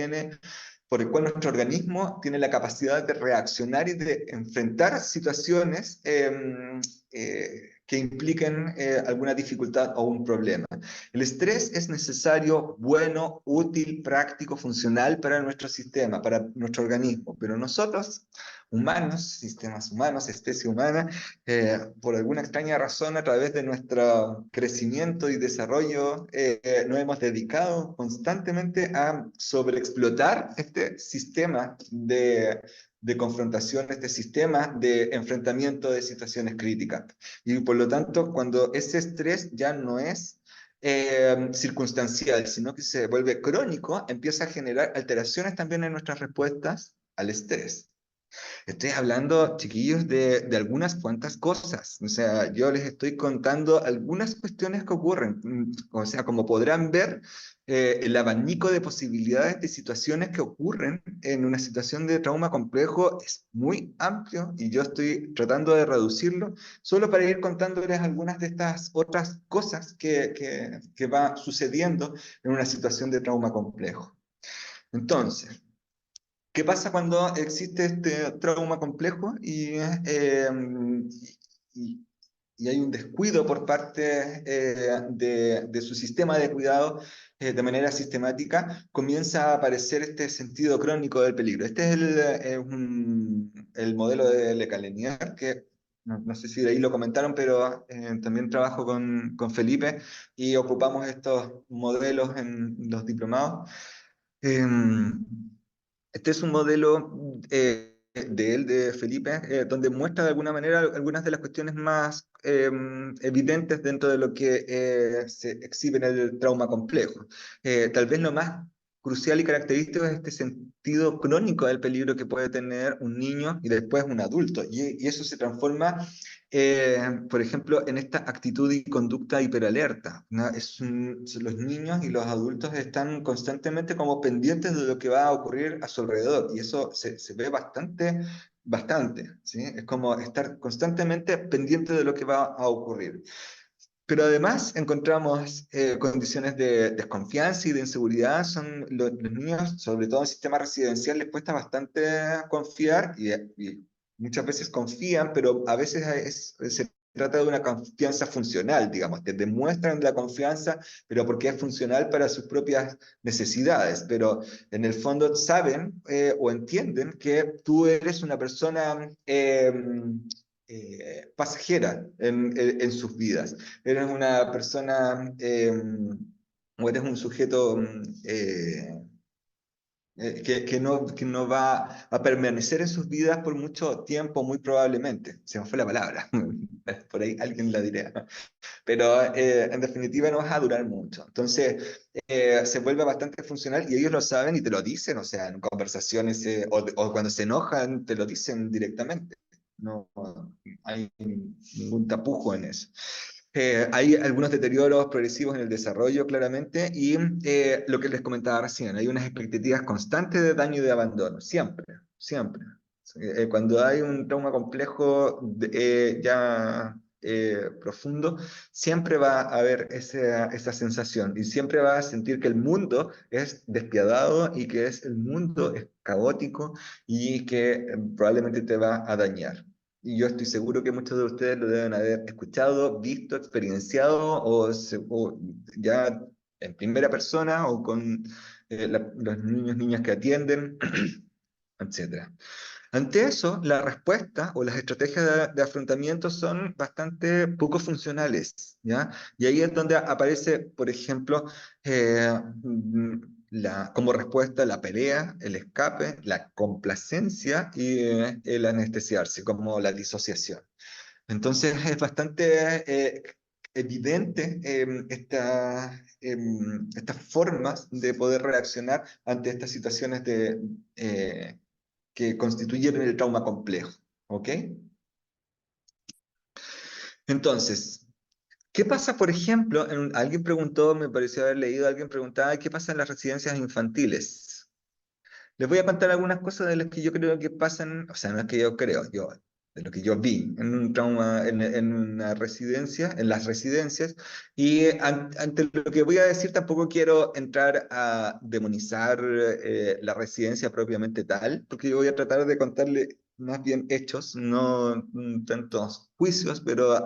nuestro organismo tiene la capacidad de reaccionar y de enfrentar situaciones que impliquen alguna dificultad o un problema. El estrés es necesario, bueno, útil, práctico, funcional para nuestro sistema, para nuestro organismo, pero nosotros, humanos, sistemas humanos, especie humana, por alguna extraña razón, a través de nuestro crecimiento y desarrollo, nos hemos dedicado constantemente a sobreexplotar este sistema de confrontación, este sistema de enfrentamiento de situaciones críticas. Y por lo tanto, cuando ese estrés ya no es circunstancial, sino que se vuelve crónico, empieza a generar alteraciones también en nuestras respuestas al estrés. Estoy hablando, chiquillos, de algunas cuantas cosas. O sea, yo les estoy contando algunas cuestiones que ocurren. O sea, como podrán ver, el abanico de posibilidades de situaciones que ocurren en una situación de trauma complejo es muy amplio y yo estoy tratando de reducirlo solo para ir contándoles algunas de estas otras cosas que va sucediendo en una situación de trauma complejo. Entonces, ¿qué pasa cuando existe este trauma complejo y, y hay un descuido por parte de su sistema de cuidado de manera sistemática? Comienza a aparecer este sentido crónico del peligro. Este es el modelo de Le Calenier, que no sé si de ahí lo comentaron, pero también trabajo con Felipe y ocupamos estos modelos en los diplomados. Em, este es un modelo de Felipe, donde muestra de alguna manera algunas de las cuestiones más evidentes dentro de lo que se exhibe en el trauma complejo. Tal vez lo más crucial y característico es este sentido crónico del peligro que puede tener un niño y después un adulto. Y eso se transforma, por ejemplo, en esta actitud y conducta hiperalerta, ¿no? Los niños y los adultos están constantemente como pendientes de lo que va a ocurrir a su alrededor, y eso se ve bastante, ¿sí? Es como estar constantemente pendiente de lo que va a ocurrir. Pero además encontramos condiciones de desconfianza y de inseguridad. Los niños, sobre todo en sistema residencial, les cuesta bastante confiar y muchas veces confían, pero a veces se trata de una confianza funcional, digamos, te demuestran la confianza, pero porque es funcional para sus propias necesidades, pero en el fondo saben o entienden que tú eres una persona pasajera en sus vidas, eres una persona o eres un sujeto que no va a permanecer en sus vidas por mucho tiempo, muy probablemente. Se me fue la palabra, por ahí alguien la dirá. Pero en definitiva no vas a durar mucho. Entonces se vuelve bastante funcional y ellos lo saben y te lo dicen, o sea, en conversaciones o cuando se enojan te lo dicen directamente. No hay ningún tapujo en eso. Hay algunos deterioros progresivos en el desarrollo, claramente, y lo que les comentaba recién, hay unas expectativas constantes de daño y de abandono, siempre, siempre. Cuando hay un trauma complejo ya profundo, siempre va a haber esa sensación y siempre va a sentir que el mundo es despiadado y que el mundo es caótico y que probablemente te va a dañar. Y yo estoy seguro que muchos de ustedes lo deben haber escuchado, visto, experienciado o ya en primera persona o con los niños, niñas que atienden, etcétera. Ante eso, la respuesta o las estrategias de afrontamiento son bastante poco funcionales, ¿ya? Y ahí es donde aparece, por ejemplo, eh, como respuesta la pelea, el escape, la complacencia y el anestesiarse, como la disociación. Entonces es bastante evidente estas formas de poder reaccionar ante estas situaciones que constituyeron el trauma complejo. ¿Ok? Entonces, ¿qué pasa, por ejemplo? Alguien preguntó, me pareció haber leído, alguien preguntaba, ¿qué pasa en las residencias infantiles? Les voy a contar algunas cosas de las que yo creo que pasan, o sea, no es que yo creo, de lo que yo vi en un trauma, en una residencia, en las residencias, y ante lo que voy a decir tampoco quiero entrar a demonizar la residencia propiamente tal, porque yo voy a tratar de contarle más bien hechos, no tantos juicios, pero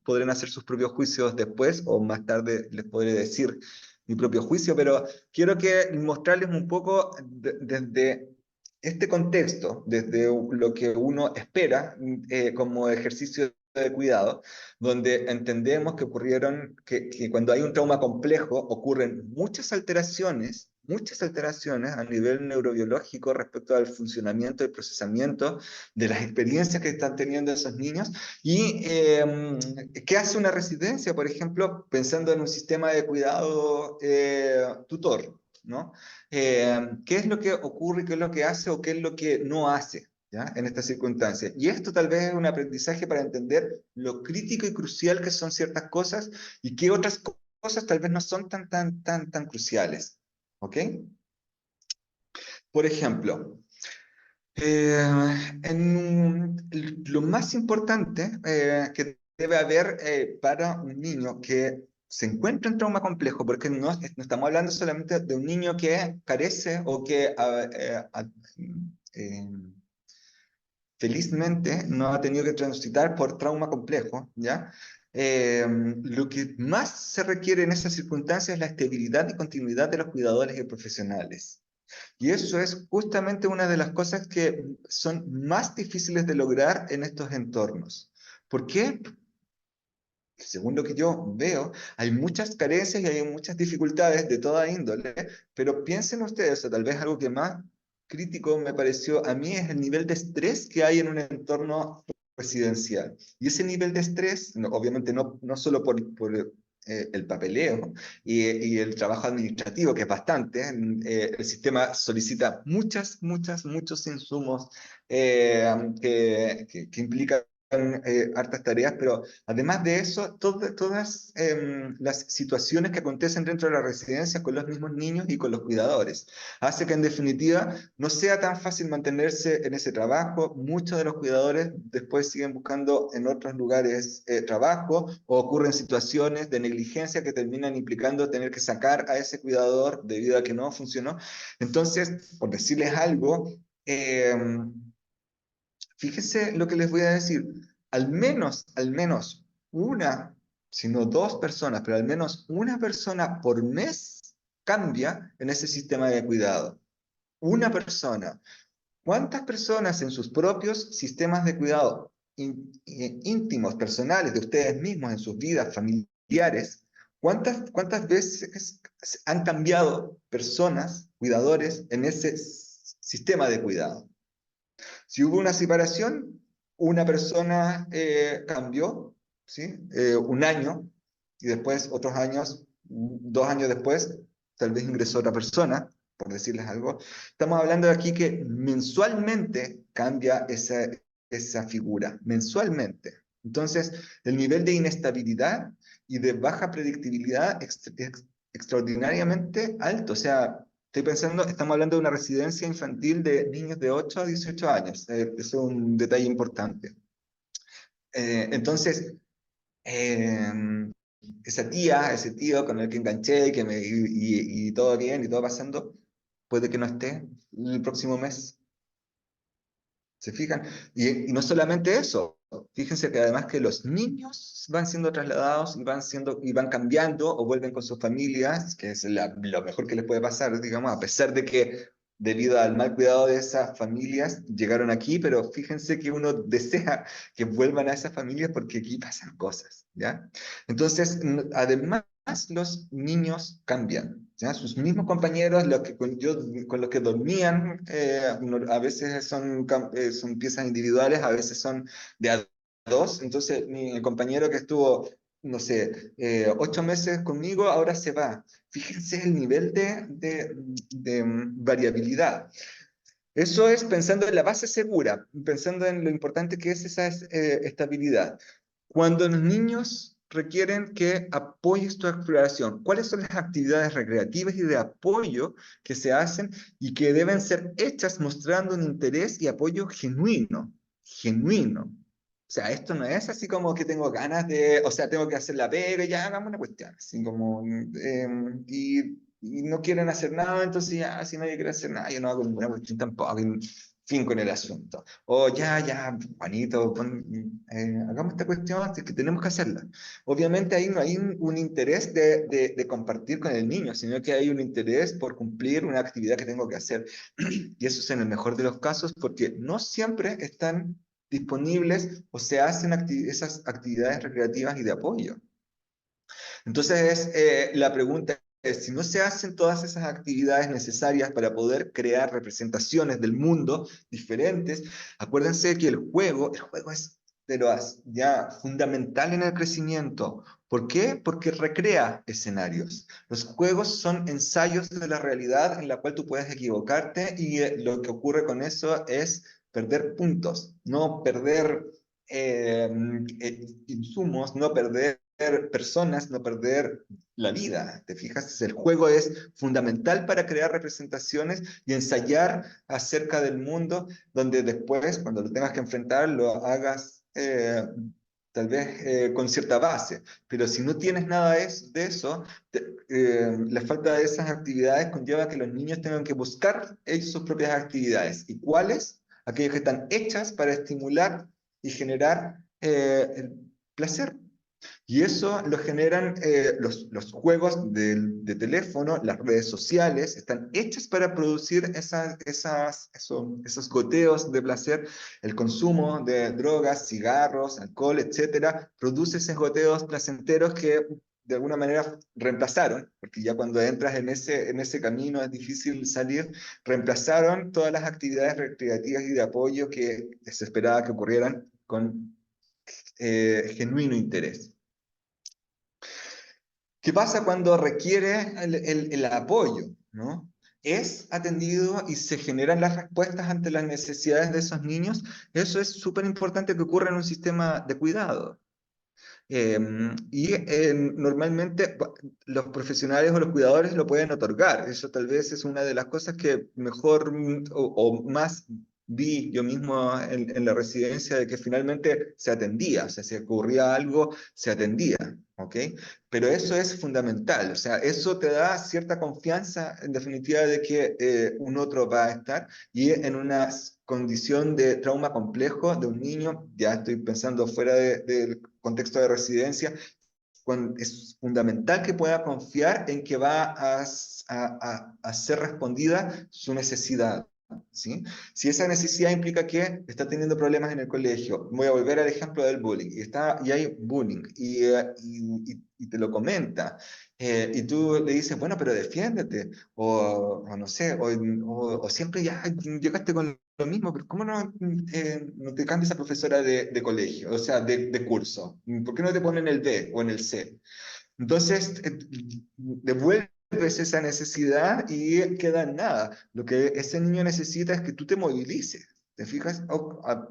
podrán hacer sus propios juicios después o más tarde les podré decir mi propio juicio, pero quiero mostrarles un poco desde este contexto, desde lo que uno espera como ejercicio de cuidado, donde entendemos que cuando hay un trauma complejo ocurren muchas alteraciones a nivel neurobiológico respecto al funcionamiento y procesamiento de las experiencias que están teniendo esos niños. ¿Y qué hace una residencia, por ejemplo, pensando en un sistema de cuidado tutor? ¿No? ¿Qué es lo que ocurre, qué es lo que hace o qué es lo que no hace, ¿ya? En estas circunstancias? Y esto tal vez es un aprendizaje para entender lo crítico y crucial que son ciertas cosas y qué otras cosas tal vez no son tan cruciales. ¿Ok? Por ejemplo, eh, lo más importante que debe haber para un niño que se encuentra en trauma complejo, porque no estamos hablando solamente de un niño que carece o que eh, felizmente no ha tenido que transitar por trauma complejo, ¿ya? Lo que más se requiere en esas circunstancias es la estabilidad y continuidad de los cuidadores y profesionales. Y eso es justamente una de las cosas que son más difíciles de lograr en estos entornos. ¿Por qué? Según lo que yo veo, hay muchas carencias y hay muchas dificultades de toda índole, pero piensen ustedes, o tal vez algo que más crítico me pareció a mí es el nivel de estrés que hay en un entorno residencial. Y ese nivel de estrés, obviamente no solo por el papeleo y el trabajo administrativo, que es bastante, el sistema solicita muchos insumos que implican hartas tareas, pero además de eso, todas las situaciones que acontecen dentro de la residencia con los mismos niños y con los cuidadores, hace que en definitiva no sea tan fácil mantenerse en ese trabajo. Muchos de los cuidadores después siguen buscando en otros lugares trabajo o ocurren situaciones de negligencia que terminan implicando tener que sacar a ese cuidador debido a que no funcionó. Entonces, por decirles algo, fíjese lo que les voy a decir. Al menos una, sino dos personas, pero al menos una persona por mes cambia en ese sistema de cuidado. Una persona. ¿Cuántas personas en sus propios sistemas de cuidado íntimos, personales, de ustedes mismos, en sus vidas familiares, cuántas veces han cambiado personas, cuidadores, en ese sistema de cuidado? Si hubo una separación, una persona cambió, ¿sí? Un año, y después otros años, 2 años después, tal vez ingresó otra persona, por decirles algo. Estamos hablando de aquí que mensualmente cambia esa figura, mensualmente. Entonces, el nivel de inestabilidad y de baja predictibilidad es extraordinariamente alto. O sea, estoy pensando, estamos hablando de una residencia infantil de niños de 8 a 18 años. Eso es un detalle importante. Entonces, eh, esa tía, ese tío con el que enganché y todo bien y todo pasando, puede que no esté el próximo mes. ¿Se fijan? Y no solamente eso, fíjense que además que los niños van siendo trasladados y van cambiando o vuelven con sus familias, que es lo mejor que les puede pasar, digamos, a pesar de que debido al mal cuidado de esas familias llegaron aquí, pero fíjense que uno desea que vuelvan a esas familias porque aquí pasan cosas, ¿ya? Entonces, además, los niños cambian, ¿ya? Sus mismos compañeros, con los que dormían, a veces son piezas individuales, a veces son de a dos. Entonces, mi compañero que estuvo, no sé, 8 meses conmigo, ahora se va. Fíjense el nivel de variabilidad. Eso es pensando en la base segura, pensando en lo importante que es esa estabilidad. Cuando los niños requieren que apoyes tu exploración, ¿cuáles son las actividades recreativas y de apoyo que se hacen y que deben ser hechas mostrando un interés y apoyo genuino? Genuino. O sea, esto no es así como que tengo ganas de, o sea, tengo que hacer la pega y ya hagamos una cuestión, así como, y no quieren hacer nada, entonces ya, si nadie quiere hacer nada, yo no hago ninguna cuestión tampoco, en fin con el asunto. O ya, Juanito, hagamos esta cuestión, así que tenemos que hacerla. Obviamente ahí no hay un interés de compartir con el niño, sino que hay un interés por cumplir una actividad que tengo que hacer. Y eso es en el mejor de los casos, porque no siempre están disponibles o se hacen esas actividades recreativas y de apoyo. Entonces, la pregunta es, si no se hacen todas esas actividades necesarias para poder crear representaciones del mundo diferentes, acuérdense que el juego es ya fundamental en el crecimiento. ¿Por qué? Porque recrea escenarios. Los juegos son ensayos de la realidad en la cual tú puedes equivocarte y lo que ocurre con eso es perder puntos, no perder insumos, no perder personas, no perder la vida. ¿Te fijas? El juego es fundamental para crear representaciones y ensayar acerca del mundo, donde después, cuando lo tengas que enfrentar, lo hagas tal vez con cierta base. Pero si no tienes nada de eso, la falta de esas actividades conlleva que los niños tengan que buscar ellos sus propias actividades. ¿Y cuáles? Aquellas que están hechas para estimular y generar el placer. Y eso lo generan los juegos de teléfono, las redes sociales, están hechas para producir esos goteos de placer. El consumo de drogas, cigarros, alcohol, etcétera, produce esos goteos placenteros que de alguna manera reemplazaron, porque ya cuando entras en ese camino es difícil salir, reemplazaron todas las actividades recreativas y de apoyo que se esperaba que ocurrieran con genuino interés. ¿Qué pasa cuando requiere el apoyo? ¿No? ¿Es atendido y se generan las respuestas ante las necesidades de esos niños? Eso es súper importante que ocurra en un sistema de cuidado. Normalmente los profesionales o los cuidadores lo pueden otorgar. Eso tal vez es una de las cosas que mejor o más vi yo mismo en la residencia, de que finalmente se atendía, o sea, si ocurría algo, se atendía, ¿ok? Pero eso es fundamental, o sea, eso te da cierta confianza, en definitiva, de que un otro va a estar, y en una condición de trauma complejo de un niño, ya estoy pensando fuera contexto de residencia, es fundamental que pueda confiar en que va a ser respondida su necesidad. ¿Sí? Si esa necesidad implica que está teniendo problemas en el colegio, voy a volver al ejemplo del bullying, y hay bullying, y te lo comenta, y tú le dices, bueno, pero defiéndete, o no sé, o siempre ya llegaste con lo mismo, pero ¿cómo no te cambias a profesora de colegio, o sea, de curso? ¿Por qué no te ponen el B o en el C? Entonces, devuelves esa necesidad y queda en nada. Lo que ese niño necesita es que tú te movilices. ¿Te fijas?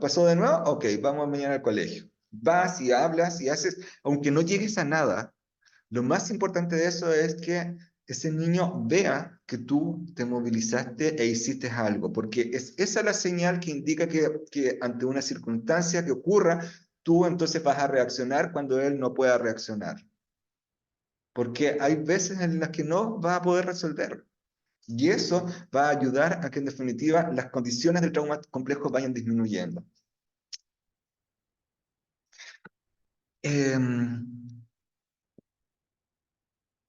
¿Pasó de nuevo? Ok, vamos mañana al colegio. Vas y hablas y haces, aunque no llegues a nada, lo más importante de eso es que ese niño vea que tú te movilizaste e hiciste algo, porque es esa la señal que indica que ante una circunstancia que ocurra, tú entonces vas a reaccionar cuando él no pueda reaccionar, porque hay veces en las que no va a poder resolver. Y eso va a ayudar a que en definitiva las condiciones del trauma complejo vayan disminuyendo. Em,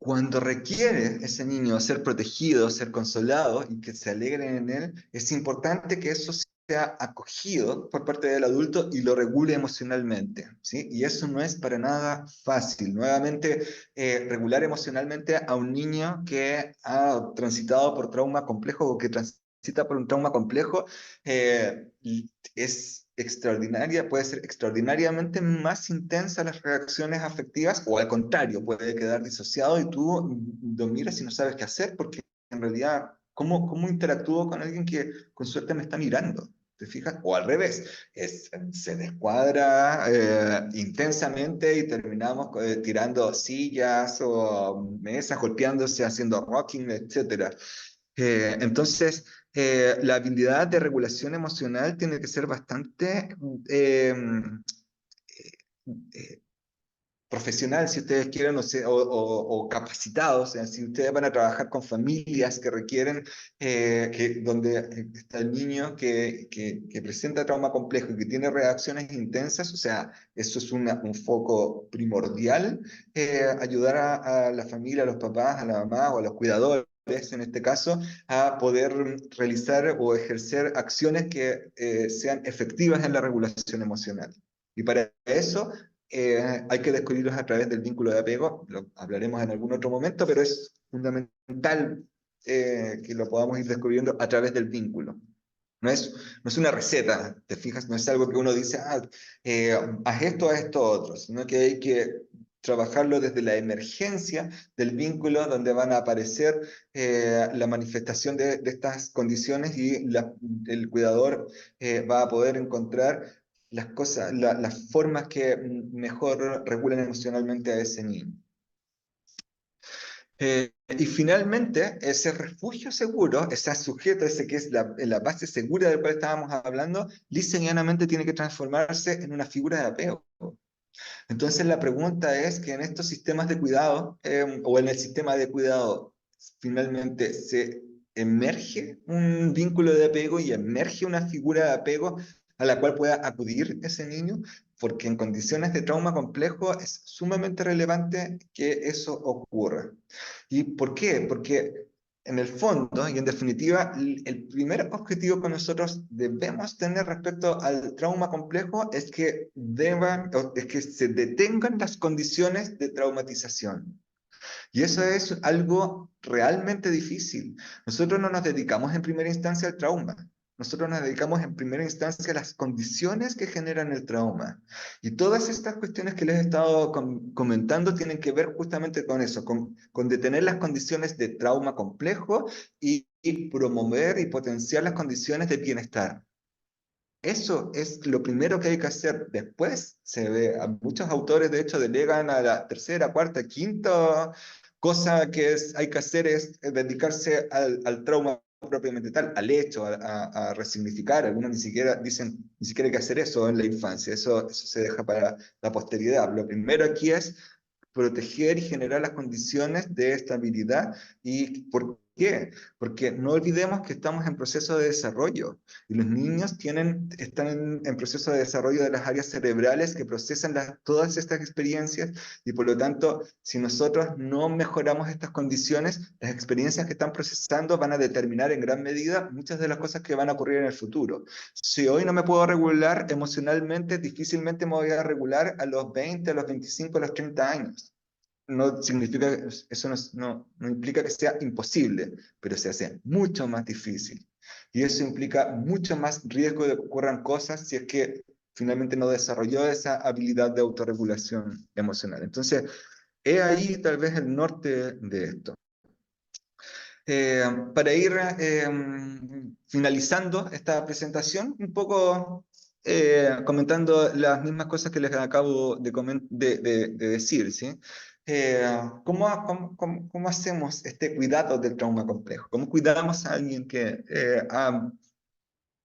Cuando requiere ese niño ser protegido, ser consolado y que se alegren en él, es importante que eso sea acogido por parte del adulto y lo regule emocionalmente, ¿sí? Y eso no es para nada fácil. Nuevamente, regular emocionalmente a un niño que ha transitado por trauma complejo o que transita por un trauma complejo es extraordinaria, puede ser extraordinariamente más intensa las reacciones afectivas, o al contrario, puede quedar disociado y tú lo miras y no sabes qué hacer, porque en realidad, ¿cómo interactúo con alguien que con suerte me está mirando? ¿Te fijas? O al revés, se descuadra intensamente y terminamos tirando sillas o mesas, golpeándose, haciendo rocking, etcétera. Entonces, la habilidad de regulación emocional tiene que ser bastante eh, profesional, si ustedes quieren, o capacitados, o sea, si ustedes van a trabajar con familias que requieren, donde está el niño que presenta trauma complejo y que tiene reacciones intensas, o sea, eso es un foco primordial, ayudar a la familia, a los papás, a la mamá o a los cuidadores en este caso, a poder realizar o ejercer acciones que sean efectivas en la regulación emocional. Y para eso hay que descubrirlos a través del vínculo de apego, lo hablaremos en algún otro momento, pero es fundamental que lo podamos ir descubriendo a través del vínculo. No es una receta, ¿te fijas? No es algo que uno dice, haz esto, haz esto, otro, sino que hay que trabajarlo desde la emergencia del vínculo, donde van a aparecer la manifestación de estas condiciones y el cuidador va a poder encontrar las cosas, las formas que mejor regulen emocionalmente a ese niño. Y finalmente, ese refugio seguro, ese sujeto, ese que es la base segura del cual estábamos hablando, lisa y llanamente tiene que transformarse en una figura de apego. Entonces la pregunta es que en estos sistemas de cuidado, o en el sistema de cuidado, finalmente se emerge un vínculo de apego y emerge una figura de apego a la cual pueda acudir ese niño, porque en condiciones de trauma complejo es sumamente relevante que eso ocurra. ¿Y por qué? Porque en el fondo y en definitiva, el primer objetivo que nosotros debemos tener respecto al trauma complejo es que se detengan las condiciones de traumatización. Y eso es algo realmente difícil. Nosotros no nos dedicamos en primera instancia al trauma. Nosotros nos dedicamos en primera instancia a las condiciones que generan el trauma. Y todas estas cuestiones que les he estado comentando tienen que ver justamente con eso, con detener las condiciones de trauma complejo y promover y potenciar las condiciones de bienestar. Eso es lo primero que hay que hacer. Después se ve, a muchos autores de hecho delegan a la tercera, cuarta, quinta cosa que hay que hacer es dedicarse al trauma propiamente tal, al hecho, a resignificar. Algunos ni siquiera dicen, ni siquiera hay que hacer eso en la infancia, eso se deja para la posteridad. Lo primero aquí es proteger y generar las condiciones de estabilidad y qué? Porque no olvidemos que estamos en proceso de desarrollo y los niños están en proceso de desarrollo de las áreas cerebrales que procesan todas estas experiencias y por lo tanto, si nosotros no mejoramos estas condiciones, las experiencias que están procesando van a determinar en gran medida muchas de las cosas que van a ocurrir en el futuro. Si hoy no me puedo regular emocionalmente, difícilmente me voy a regular a los 20, a los 25, a los 30 años. No significa, eso no implica que sea imposible, pero se hace mucho más difícil. Y eso implica mucho más riesgo de que ocurran cosas si es que finalmente no desarrolló esa habilidad de autorregulación emocional. Entonces, he ahí tal vez el norte de esto. Para ir finalizando esta presentación, un poco comentando las mismas cosas que les acabo de decir, ¿sí? ¿Cómo hacemos este cuidado del trauma complejo? ¿Cómo cuidamos a alguien que ha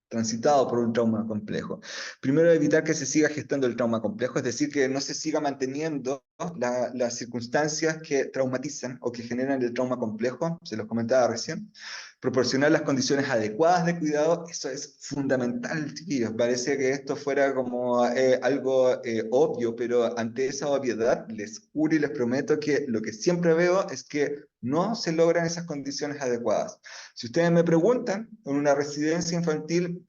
transitado por un trauma complejo? Primero, evitar que se siga gestando el trauma complejo, es decir, que no se siga manteniendo las circunstancias que traumatizan o que generan el trauma complejo, se los comentaba recién. Proporcionar las condiciones adecuadas de cuidado, eso es fundamental, chiquillos. Parece que esto fuera como algo obvio, pero ante esa obviedad les juro y les prometo que lo que siempre veo es que no se logran esas condiciones adecuadas. Si ustedes me preguntan, en una residencia infantil,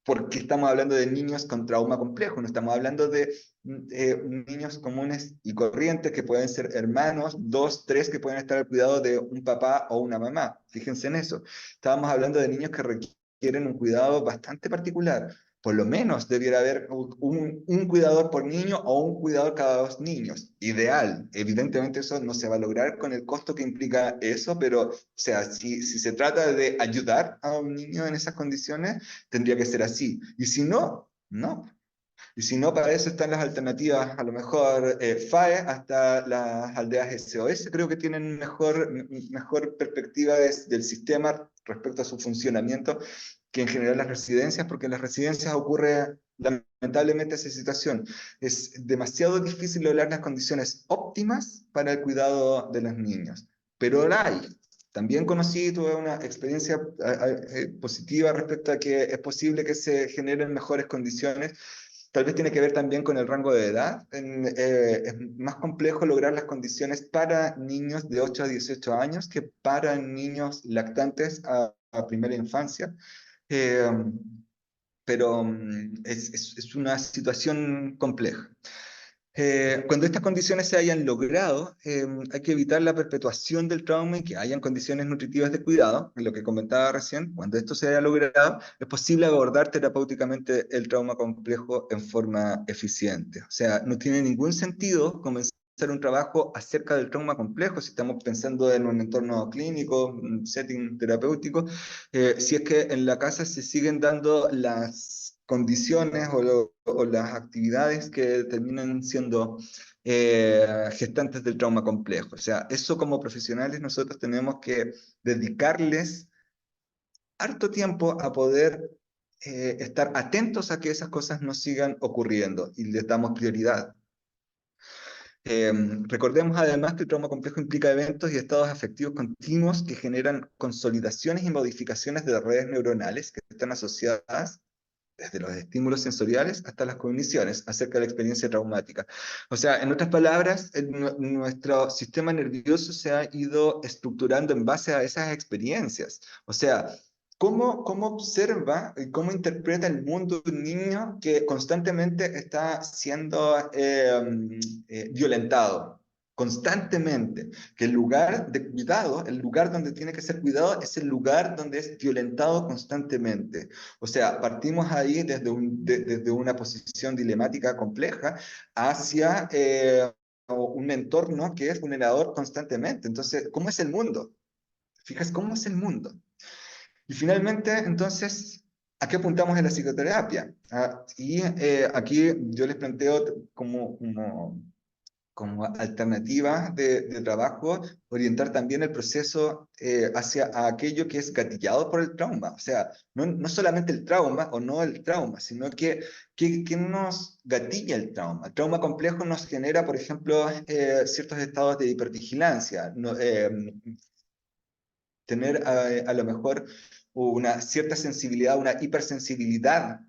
¿por qué estamos hablando de niños con trauma complejo? No estamos hablando de niños comunes y corrientes que pueden ser hermanos, dos, tres que pueden estar al cuidado de un papá o una mamá. Fíjense en eso. Estábamos hablando de niños que requieren un cuidado bastante particular. Por lo menos debiera haber un cuidador por niño o un cuidador cada 2 niños. Ideal. Evidentemente eso no se va a lograr con el costo que implica eso, pero o sea, si se trata de ayudar a un niño en esas condiciones, tendría que ser así. Y si no, no. Y si no, para eso están las alternativas, a lo mejor FAE, hasta las aldeas SOS, creo que tienen mejor perspectiva del sistema respecto a su funcionamiento que en general las residencias, porque en las residencias ocurre lamentablemente esa situación. Es demasiado difícil lograr las condiciones óptimas para el cuidado de los niños, pero la hay. También conocí, tuve una experiencia positiva respecto a que es posible que se generen mejores condiciones. Tal vez tiene que ver también con el rango de edad. Es más complejo lograr las condiciones para niños de 8 a 18 años que para niños lactantes a primera infancia. Eh, pero es una situación compleja. Cuando estas condiciones se hayan logrado, hay que evitar la perpetuación del trauma y que hayan condiciones nutritivas de cuidado, lo que comentaba recién. Cuando esto se haya logrado, es posible abordar terapéuticamente el trauma complejo en forma eficiente. O sea, no tiene ningún sentido comenzar un trabajo acerca del trauma complejo, si estamos pensando en un entorno clínico, un setting terapéutico, si es que en la casa se siguen dando las condiciones o las actividades que terminan siendo gestantes del trauma complejo. O sea, eso como profesionales nosotros tenemos que dedicarles harto tiempo a poder estar atentos a que esas cosas no sigan ocurriendo y les damos prioridad. Recordemos además que el trauma complejo implica eventos y estados afectivos continuos que generan consolidaciones y modificaciones de redes neuronales que están asociadas desde los estímulos sensoriales hasta las cogniciones acerca de la experiencia traumática. O sea, en otras palabras, nuestro sistema nervioso se ha ido estructurando en base a esas experiencias. O sea, ¿cómo observa y cómo interpreta el mundo un niño que constantemente está siendo violentado? Constantemente, que el lugar de cuidado, el lugar donde tiene que ser cuidado, es el lugar donde es violentado constantemente. O sea, partimos ahí desde una posición dilemática compleja hacia un entorno que es vulnerador constantemente. Entonces, ¿cómo es el mundo? ¿Fijas cómo es el mundo? Y finalmente, entonces, ¿a qué apuntamos en la psicoterapia? Y aquí yo les planteo como alternativa de trabajo, orientar también el proceso hacia aquello que es gatillado por el trauma. O sea, no solamente el trauma o no el trauma, sino que nos gatilla el trauma. El trauma complejo nos genera, por ejemplo, ciertos estados de hipervigilancia, tener a lo mejor una cierta sensibilidad, una hipersensibilidad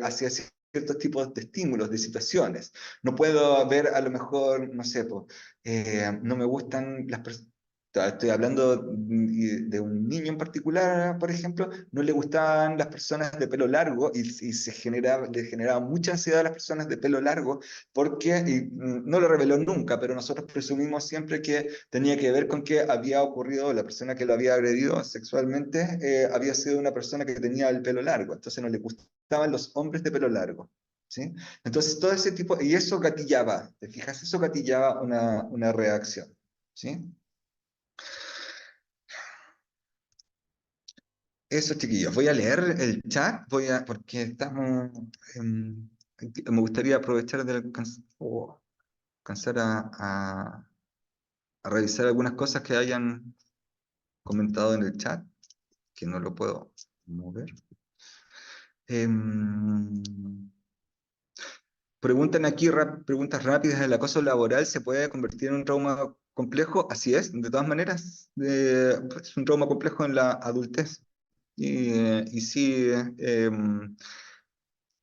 hacia ciertos tipos de estímulos, de situaciones. No puedo ver a lo mejor, no sé, no me gustan las personas. Estoy hablando de un niño en particular, por ejemplo, no le gustaban las personas de pelo largo y le generaba mucha ansiedad a las personas de pelo largo porque, no lo reveló nunca, pero nosotros presumimos siempre que tenía que ver con que había ocurrido, la persona que lo había agredido sexualmente había sido una persona que tenía el pelo largo, entonces no le gustaban los hombres de pelo largo. ¿Sí? Entonces todo ese tipo, y eso gatillaba, ¿te fijas? Eso gatillaba una reacción. ¿Sí? Eso, chiquillos. Voy a leer el chat, porque estamos, em, me gustaría aprovechar de alcanzar a revisar algunas cosas que hayan comentado en el chat, que no lo puedo mover. Em, Preguntan aquí, preguntas rápidas: ¿el acoso laboral se puede convertir en un trauma complejo? Así es, de todas maneras, es un trauma complejo en la adultez. Y sí,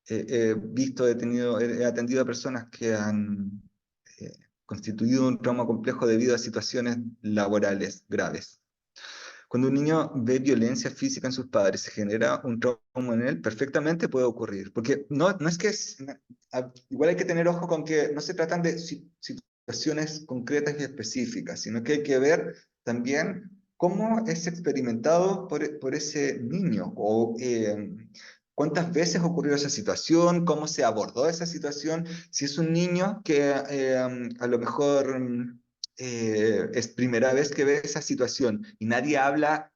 he visto, he atendido a personas que han eh, constituido un trauma complejo debido a situaciones laborales graves. Cuando un niño ve violencia física en sus padres, se genera un trauma en él, perfectamente puede ocurrir. Porque no es que igual hay que tener ojo con que no se tratan de situaciones concretas y específicas, sino que hay que ver también cómo es experimentado por ese niño, o cuántas veces ocurrió esa situación, cómo se abordó esa situación. Si es un niño que a lo mejor es primera vez que ve esa situación y nadie habla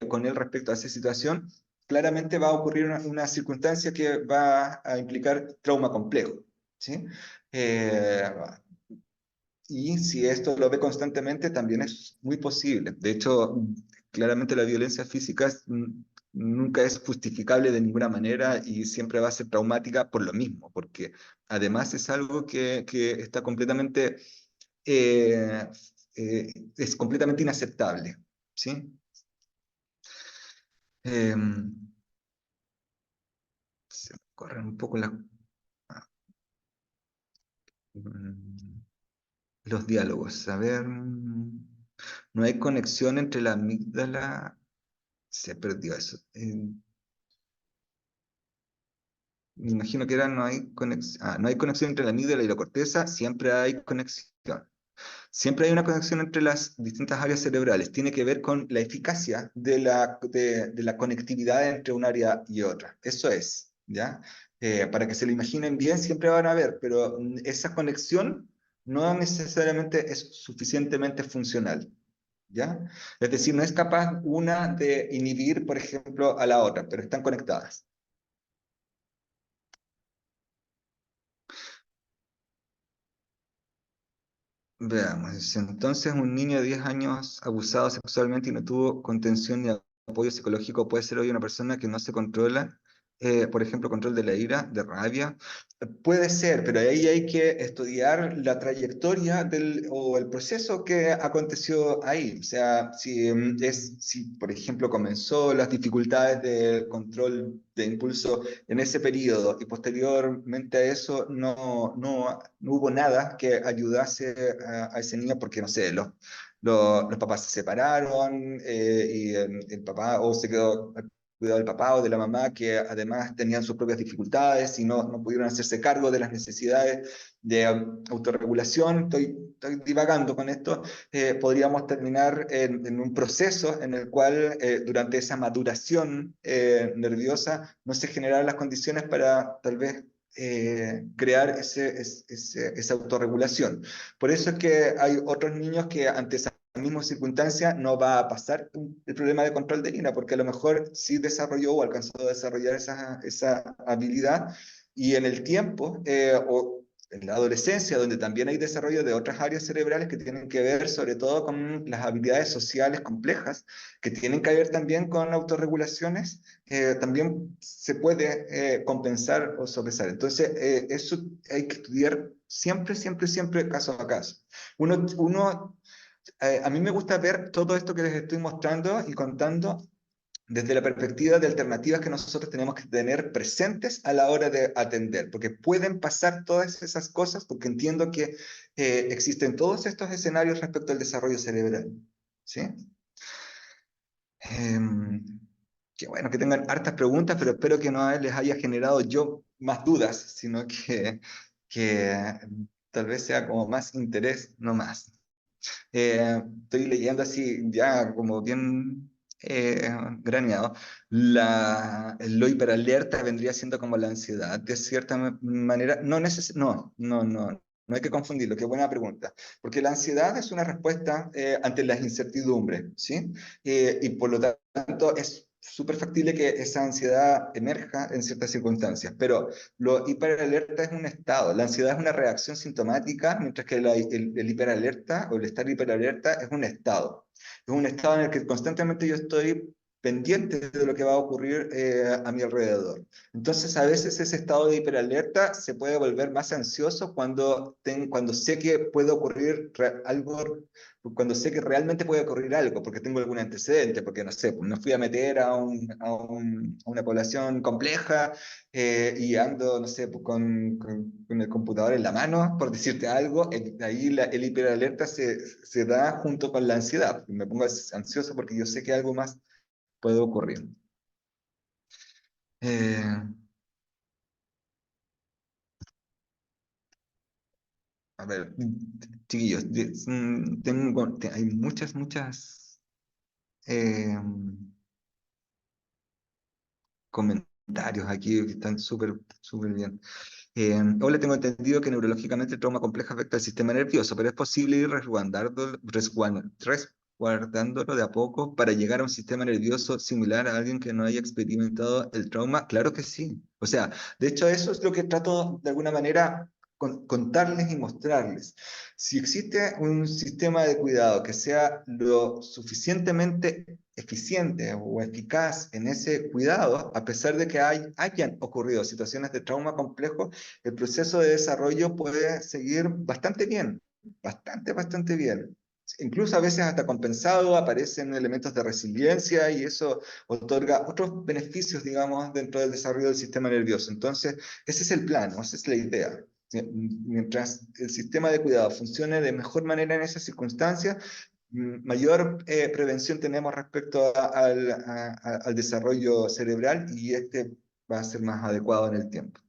con él respecto a esa situación, claramente va a ocurrir una circunstancia que va a implicar trauma complejo. ¿Sí? Eh, y si esto lo ve constantemente, también es muy posible. De hecho, claramente la violencia física nunca es justificable de ninguna manera y siempre va a ser traumática por lo mismo, porque además es algo que está completamente, eh, es completamente inaceptable. ¿Sí? Eh, Se me corren un poco mm, los diálogos. A ver, no hay conexión entre la amígdala. Se perdió eso. Me imagino que era no hay conexión entre la amígdala y la corteza, siempre hay conexión. Siempre hay una conexión entre las distintas áreas cerebrales. Tiene que ver con la eficacia de la conectividad entre un área y otra. Eso es, ¿ya? Para que se lo imaginen bien, siempre van a ver, pero esa conexión no necesariamente es suficientemente funcional, ¿ya? Es decir, no es capaz una de inhibir, por ejemplo, a la otra, pero están conectadas. Veamos, dice, entonces un niño de 10 años abusado sexualmente y no tuvo contención ni apoyo psicológico puede ser hoy una persona que no se controla, por ejemplo, control de la ira, de rabia. Puede ser, pero ahí hay que estudiar la trayectoria o el proceso que aconteció ahí. O sea, si por ejemplo comenzó las dificultades del control de impulso en ese periodo y posteriormente a eso no hubo nada que ayudase a ese niño porque, no sé, los papás se separaron y el papá o se quedó al cuidado del papá o de la mamá, que además tenían sus propias dificultades y no pudieron hacerse cargo de las necesidades de autorregulación. Estoy divagando con esto. Podríamos terminar en un proceso en el cual durante esa maduración nerviosa no se generaran las condiciones para tal vez crear esa autorregulación. Por eso es que hay otros niños que ante esa misma circunstancia no va a pasar el problema de control de ira, porque a lo mejor sí desarrolló o alcanzó a desarrollar esa habilidad y en el tiempo o en la adolescencia, donde también hay desarrollo de otras áreas cerebrales que tienen que ver sobre todo con las habilidades sociales complejas, que tienen que ver también con autorregulaciones, también se puede compensar o sopesar. Entonces, eso hay que estudiar siempre, siempre, siempre caso a caso. Uno a mí me gusta ver todo esto que les estoy mostrando y contando desde la perspectiva de alternativas que nosotros tenemos que tener presentes a la hora de atender, porque pueden pasar todas esas cosas, porque entiendo que existen todos estos escenarios respecto al desarrollo cerebral, ¿sí? Em, Qué bueno que tengan hartas preguntas, pero espero que no les haya generado yo más dudas, sino que tal vez sea como más interés, no más. Estoy leyendo así ya como bien graneado. Lo hiperalerta vendría siendo como la ansiedad, de cierta manera. No hay que confundirlo, qué buena pregunta. Porque la ansiedad es una respuesta ante las incertidumbres, ¿sí? Y por lo tanto es súper factible que esa ansiedad emerja en ciertas circunstancias, pero lo hiperalerta es un estado, la ansiedad es una reacción sintomática, mientras que el hiperalerta o el estar hiperalerta es un estado. Es un estado en el que constantemente yo estoy pendiente de lo que va a ocurrir a mi alrededor. Entonces, a veces ese estado de hiperalerta se puede volver más ansioso cuando sé que puede ocurrir algo, cuando sé que realmente puede ocurrir algo, porque tengo algún antecedente, porque no sé, pues me fui a meter a una población compleja y ando, no sé, pues con el computador en la mano, por decirte algo, ahí el hiperalerta se da junto con la ansiedad. Me pongo ansioso porque yo sé que algo más puede ocurrir. Eh, a ver, chiquillos, hay muchas eh, comentarios aquí que están súper bien. Hola, tengo entendido que neurológicamente el trauma complejo afecta al sistema nervioso, pero es posible ir resguardándolo de a poco para llegar a un sistema nervioso similar a alguien que no haya experimentado el trauma. Claro que sí. O sea, de hecho eso es lo que trato de alguna manera contarles y mostrarles. Si existe un sistema de cuidado que sea lo suficientemente eficiente o eficaz en ese cuidado, a pesar de que hayan ocurrido situaciones de trauma complejo, el proceso de desarrollo puede seguir bastante bien, bastante bien. Incluso a veces hasta compensado, aparecen elementos de resiliencia y eso otorga otros beneficios, digamos, dentro del desarrollo del sistema nervioso. Entonces, ese es el plan, esa es la idea. Mientras el sistema de cuidado funcione de mejor manera en esas circunstancias, mayor prevención tenemos respecto al desarrollo cerebral y este va a ser más adecuado en el tiempo.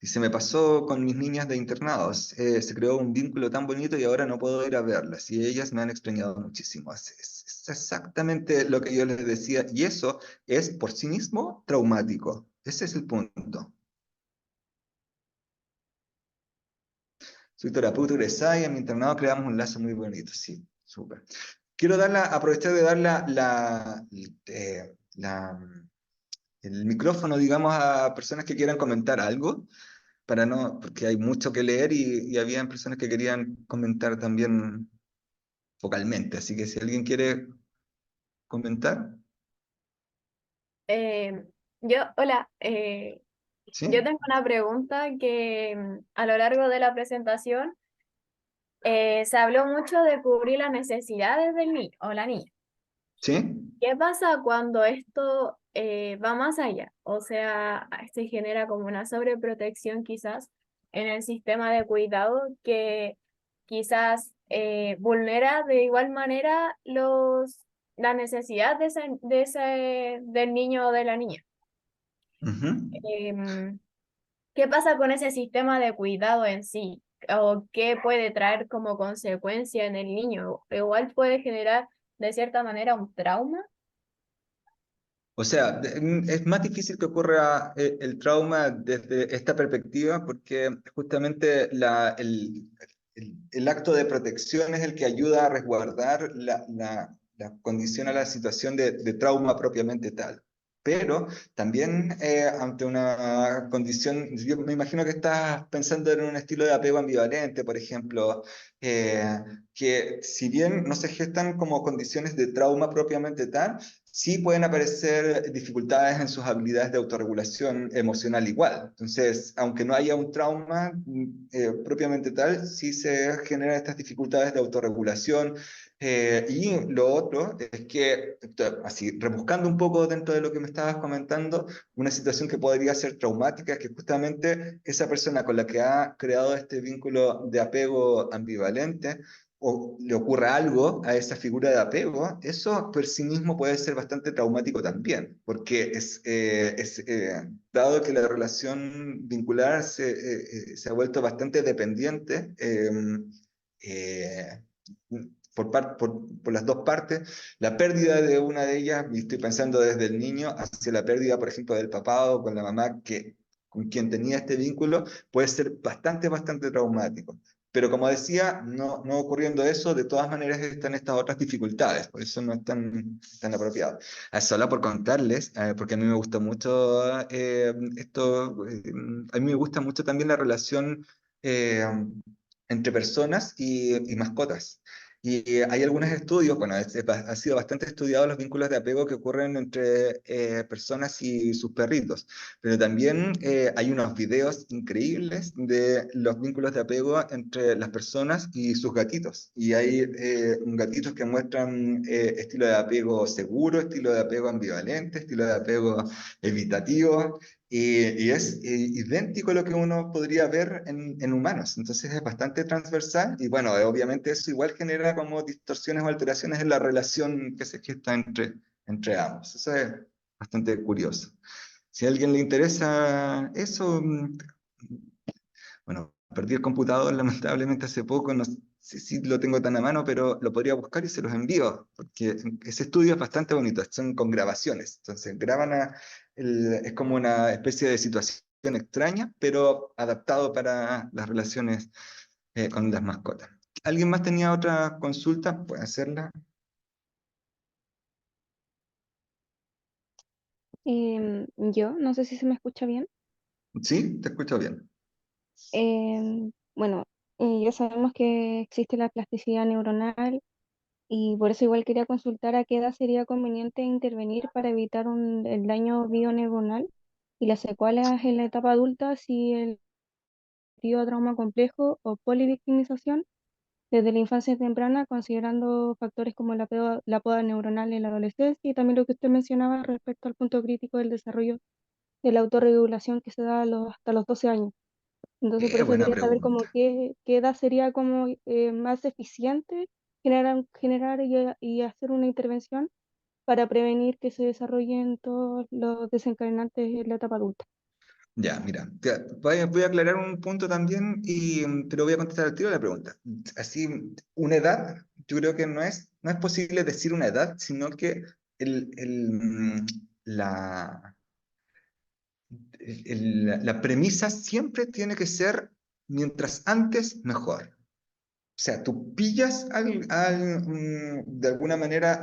Y se me pasó con mis niñas de internados. Se creó un vínculo tan bonito y ahora no puedo ir a verlas. Y ellas me han extrañado muchísimo. Es exactamente lo que yo les decía. Y eso es por sí mismo traumático. Ese es el punto. Soy terapeuta egresada y en mi internado creamos un lazo muy bonito. Sí, súper. Quiero aprovechar de dar el micrófono, digamos, a personas que quieran comentar algo. Para no, porque hay mucho que leer y había personas que querían comentar también vocalmente, así que si alguien quiere comentar, Eh, hola, yo ¿sí? tengo una pregunta que a lo largo de la presentación se habló mucho de cubrir las necesidades del niño o la niña. ¿Sí? ¿Qué pasa cuando esto va más allá? O sea, se genera como una sobreprotección quizás en el sistema de cuidado que quizás vulnera de igual manera la necesidad del niño o de la niña. Ujú. Em, ¿Qué pasa con ese sistema de cuidado en sí? ¿O qué puede traer como consecuencia en el niño? Igual puede generar de cierta manera un trauma. O sea, es más difícil que ocurra el trauma desde esta perspectiva porque justamente el acto de protección es el que ayuda a resguardar la condición a la situación de trauma propiamente tal. Pero también ante una condición, yo me imagino que estás pensando en un estilo de apego ambivalente, por ejemplo, eh, que si bien no se gestan como condiciones de trauma propiamente tal, sí pueden aparecer dificultades en sus habilidades de autorregulación emocional igual. Entonces, aunque no haya un trauma propiamente tal, sí se generan estas dificultades de autorregulación. Y lo otro es que, así, rebuscando un poco dentro de lo que me estabas comentando, una situación que podría ser traumática es que justamente esa persona con la que ha creado este vínculo de apego ambivalente, o le ocurra algo a esa figura de apego, eso por sí mismo puede ser bastante traumático también, porque dado que la relación vincular se ha vuelto bastante dependiente, eh, por las dos partes, la pérdida de una de ellas, y estoy pensando desde el niño hacia la pérdida, por ejemplo, del papá o con la mamá con quien tenía este vínculo, puede ser bastante traumático. Pero como decía, no ocurriendo eso, de todas maneras están estas otras dificultades, por eso no es tan apropiado. Solo por contarles, porque a mí me gusta mucho esto, a mí me gusta mucho también la relación eh, entre personas y mascotas. Y hay algunos estudios, bueno, ha sido bastante estudiado los vínculos de apego que ocurren entre personas y sus perritos, pero también hay unos videos increíbles de los vínculos de apego entre las personas y sus gatitos. Y hay gatitos que muestran estilo de apego seguro, estilo de apego ambivalente, estilo de apego evitativo, y es idéntico a lo que uno podría ver en humanos. Entonces es bastante transversal y bueno, obviamente eso igual genera como distorsiones o alteraciones en la relación que se gesta entre ambos. Eso es bastante curioso. Si a alguien le interesa eso, bueno, perdí el computador lamentablemente hace poco, no sé si lo tengo tan a mano, pero lo podría buscar y se los envío, porque ese estudio es bastante bonito, son con grabaciones, entonces es como una especie de situación extraña, pero adaptado para las relaciones con las mascotas. ¿Alguien más tenía otra consulta? Puede hacerla. Yo, no sé si se me escucha bien. Sí, te escucho bien. Bueno, ya sabemos que existe la plasticidad neuronal y por eso igual quería consultar a qué edad sería conveniente intervenir para evitar el daño bioneuronal y las secuelas en la etapa adulta si el tío trauma complejo o polivictimización desde la infancia temprana, considerando factores como la poda neuronal en la adolescencia y también lo que usted mencionaba respecto al punto crítico del desarrollo de la autorregulación que se da hasta los 12 años. Entonces, por Qué eso buena quería saber como pregunta. qué edad sería como más eficiente generar y hacer una intervención para prevenir que se desarrollen todos los desencadenantes en la etapa adulta. Ya, mira, voy a aclarar un punto también, pero voy a contestar al tiro de la pregunta. Así, una edad, yo creo que no es posible decir una edad, sino que el, el, mm, la, la premisa siempre tiene que ser mientras antes, mejor. O sea, tú pillas de alguna manera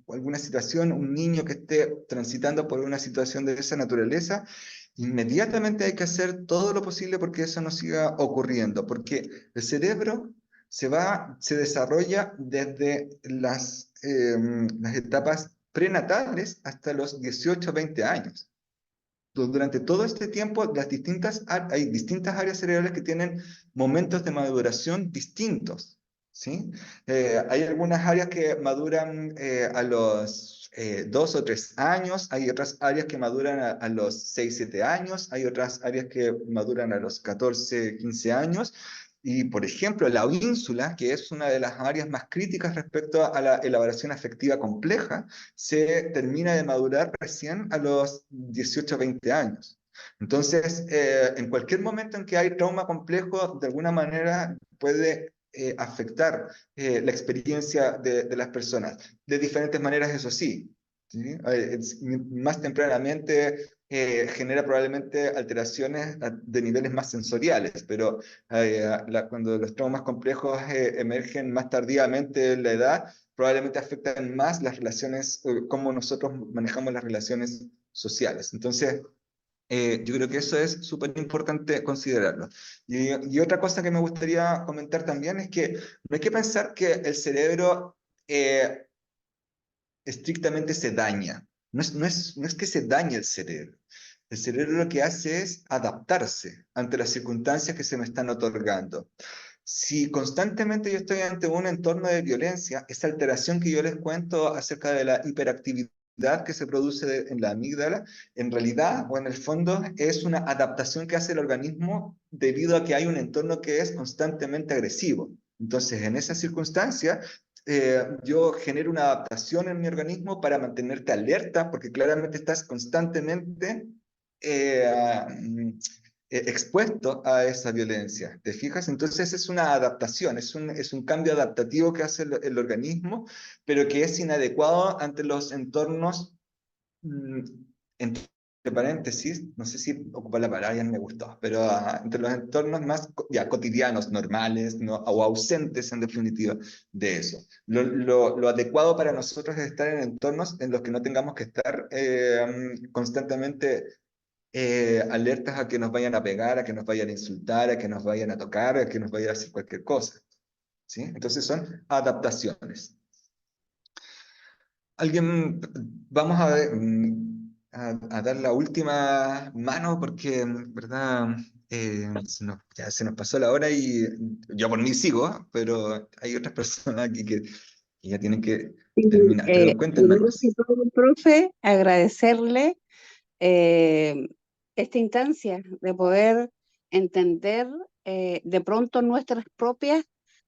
alguna situación, un niño que esté transitando por una situación de esa naturaleza, inmediatamente hay que hacer todo lo posible porque eso no siga ocurriendo, porque el cerebro se desarrolla desde las etapas prenatales hasta los 18 20 años. Durante todo este tiempo, hay distintas áreas cerebrales que tienen momentos de maduración distintos, ¿sí? Hay algunas áreas que maduran a los 2 o 3 años, hay otras áreas que maduran a los 6 7 años, hay otras áreas que maduran a los 14 15 años, y, por ejemplo, la ínsula, que es una de las áreas más críticas respecto a la elaboración afectiva compleja, se termina de madurar recién a los 18 20 años. Entonces, en cualquier momento en que hay trauma complejo, de alguna manera puede afectar la experiencia de las personas. De diferentes maneras, eso sí. ¿Sí? Más tempranamente genera probablemente alteraciones de niveles más sensoriales, pero cuando los traumas complejos emergen más tardíamente en la edad, probablemente afectan más las relaciones, cómo nosotros manejamos las relaciones sociales. Entonces, yo creo que eso es súper importante considerarlo. Y otra cosa que me gustaría comentar también es que no hay que pensar que el cerebro estrictamente se daña. No es que se dañe el cerebro. El cerebro lo que hace es adaptarse ante las circunstancias que se me están otorgando. Si constantemente yo estoy ante un entorno de violencia, esa alteración que yo les cuento acerca de la hiperactividad que se produce en la amígdala, en realidad o en el fondo es una adaptación que hace el organismo debido a que hay un entorno que es constantemente agresivo. Entonces, en esa circunstancia, yo genero una adaptación en mi organismo para mantenerte alerta, porque claramente estás constantemente eh, expuesto a esa violencia. ¿Te fijas? Entonces es una adaptación, es un cambio adaptativo que hace el organismo, pero que es inadecuado ante los entornos, mm, entre paréntesis, no sé si ocupar la palabra, ya no me gustó, pero entre los entornos más ya, cotidianos, normales, ¿no? O ausentes en definitiva de eso. Lo adecuado para nosotros es estar en entornos en los que no tengamos que estar constantemente alertas a que nos vayan a pegar, a que nos vayan a insultar, a que nos vayan a tocar, a que nos vayan a hacer cualquier cosa. ¿Sí? Entonces son adaptaciones. Alguien, vamos a ver, a dar la última mano porque, ¿verdad? Ya se nos pasó la hora y yo por mí sigo, pero hay otras personas aquí que ya tienen que Sí, terminar. Pero cuéntenme primero que más. todo, profe, agradecerle eh, esta instancia de poder entender de pronto nuestras propias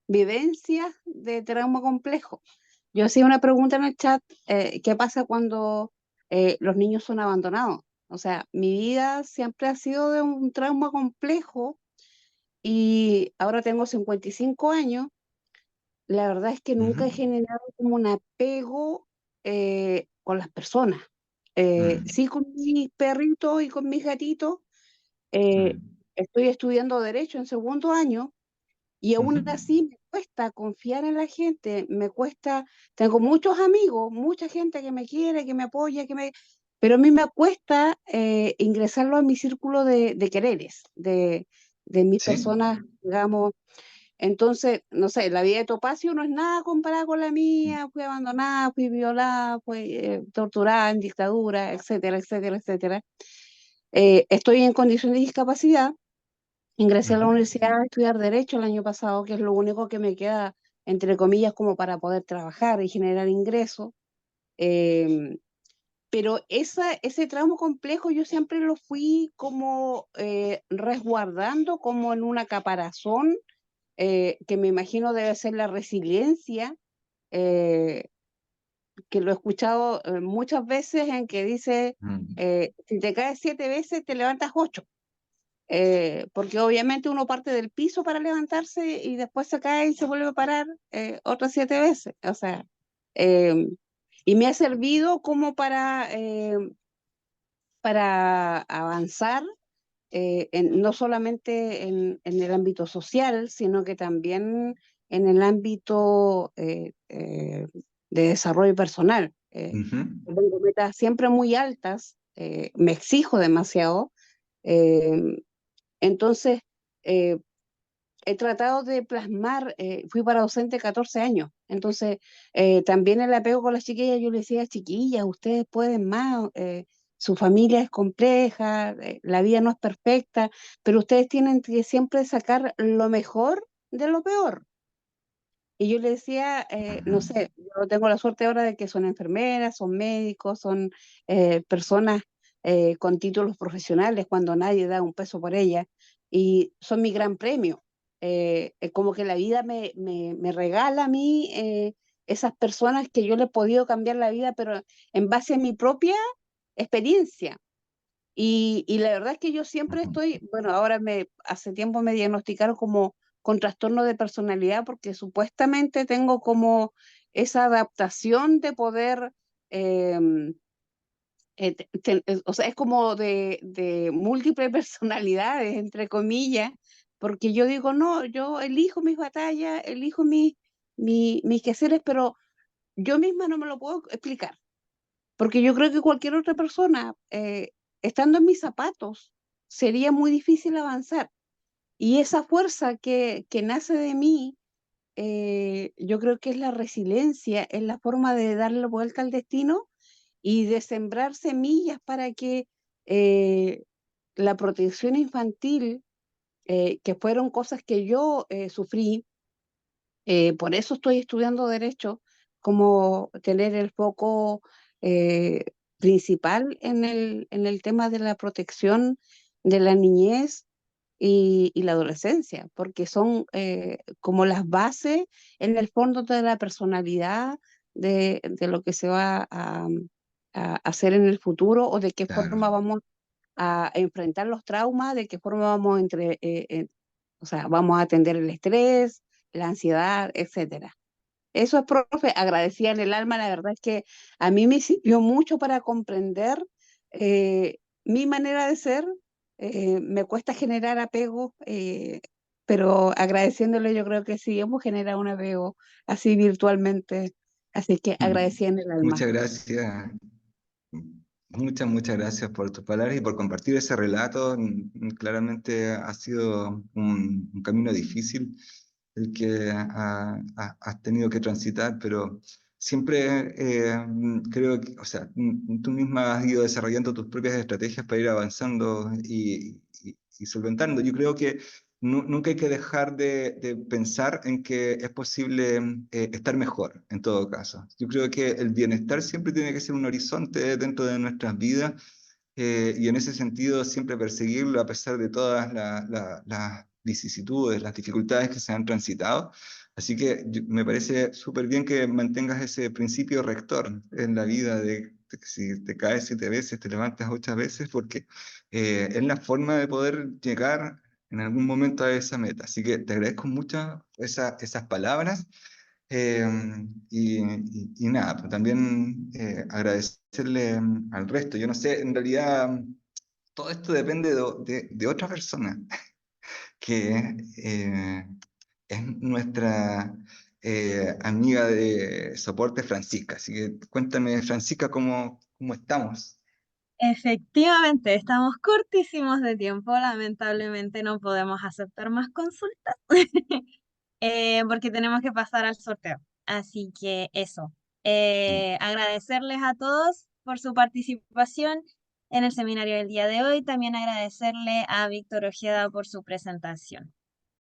vivencias de trauma complejo. Yo hacía una pregunta en el chat, ¿qué pasa cuando los niños son abandonados? O sea, mi vida siempre ha sido de un trauma complejo y ahora tengo 55 años. La verdad es que nunca he Ujú. generado como un apego con las personas. Mm, Sí con mis perritos y con mis gatitos. eh, mm, Estoy estudiando Derecho en segundo año y ujú, aún así me cuesta confiar en la gente, me cuesta, tengo muchos amigos, mucha gente que me quiere, que me apoya, pero a mí me cuesta ingresarlo a mi círculo de quereres, de mis ¿sí? personas, digamos. Entonces, no sé, la vida de Topacio no es nada comparada con la mía, fui abandonada, fui violada, fui torturada en dictadura, etcétera, etcétera, etcétera. Estoy en condición de discapacidad, ingresé a la Ujú, universidad a estudiar Derecho el año pasado, que es lo único que me queda, entre comillas, como para poder trabajar y generar ingresos. Em, pero ese tramo complejo yo siempre lo fui como resguardando, como en una caparazón que me imagino debe ser la resiliencia, eh, que lo he escuchado muchas veces en que dice, mm, si te caes 7 veces, te levantas 8, porque obviamente uno parte del piso para levantarse y después se cae y se vuelve a parar otras 7 veces. O sea, eh, y me ha servido como para avanzar no solamente en el ámbito social, sino que también en el ámbito de desarrollo personal. ujú, Tengo metas siempre muy altas, me exijo demasiado, eh, entonces eh, he tratado de plasmar, fui para docente 14 años, entonces también el apego con las chiquillas, yo les decía, chiquillas, ustedes pueden más, su familia es compleja, la vida no es perfecta, pero ustedes tienen que siempre sacar lo mejor de lo peor. Y yo les decía, no ujú. sé, yo tengo la suerte ahora de que son enfermeras, son médicos, son personas con títulos profesionales cuando nadie da un peso por ellas y son mi gran premio. Como que la vida me regala a mí esas personas que yo le he podido cambiar la vida, pero en base a mi propia experiencia. Y la verdad es que yo siempre Ujú. estoy, bueno, hace tiempo me diagnosticaron como con trastorno de personalidad porque supuestamente tengo como esa adaptación de poder, em, o sea, es como de múltiples personalidades, entre comillas, porque yo digo, no, yo elijo mis batallas, elijo mis quehaceres, pero yo misma no me lo puedo explicar. Porque yo creo que cualquier otra persona, estando en mis zapatos, sería muy difícil avanzar. Y esa fuerza que nace de mí, yo creo que es la resiliencia, es la forma de darle vuelta al destino y de sembrar semillas para que la protección infantil, que fueron cosas que yo sufrí, por eso estoy estudiando derecho, como tener el foco eh, principal en el tema de la protección de la niñez y la adolescencia, porque son como las bases en el fondo de la personalidad de lo que se va a hacer en el futuro o de qué Claro. forma vamos a enfrentar los traumas, de qué forma vamos o sea, vamos a atender el estrés, la ansiedad, etcétera. Eso es, profe, agradecida en el alma, la verdad es que a mí me sirvió mucho para comprender mi manera de ser. Me cuesta generar apego, pero agradeciéndole yo creo que sí hemos generado un apego así virtualmente, así que agradecida en el alma. Muchas gracias. Muchas gracias por tus palabras y por compartir ese relato. Claramente ha sido un camino difícil el que has tenido que transitar, pero siempre creo que, o sea, tú misma has ido desarrollando tus propias estrategias para ir avanzando y solventando. Yo creo que nunca hay que dejar de pensar en que es posible estar mejor, en todo caso. Yo creo que el bienestar siempre tiene que ser un horizonte dentro de nuestras vidas y en ese sentido siempre perseguirlo a pesar de todas las vicisitudes, las dificultades que se han transitado. Así que me parece súper bien que mantengas ese principio rector en la vida de que si te caes 7 veces, te levantas 8 veces, porque es la forma de poder llegar en algún momento a esa meta. Así que te agradezco mucho esas palabras. Eh, y nada, pues también agradecerle al resto. Yo no sé, en realidad todo esto depende de otra persona, que es nuestra amiga de soporte, Francisca. Así que cuéntame, Francisca, cómo estamos. Efectivamente, estamos cortísimos de tiempo, lamentablemente no podemos aceptar más consultas porque tenemos que pasar al sorteo. Así que eso, agradecerles a todos por su participación en el seminario del día de hoy, también agradecerle a Víctor Ojeda por su presentación.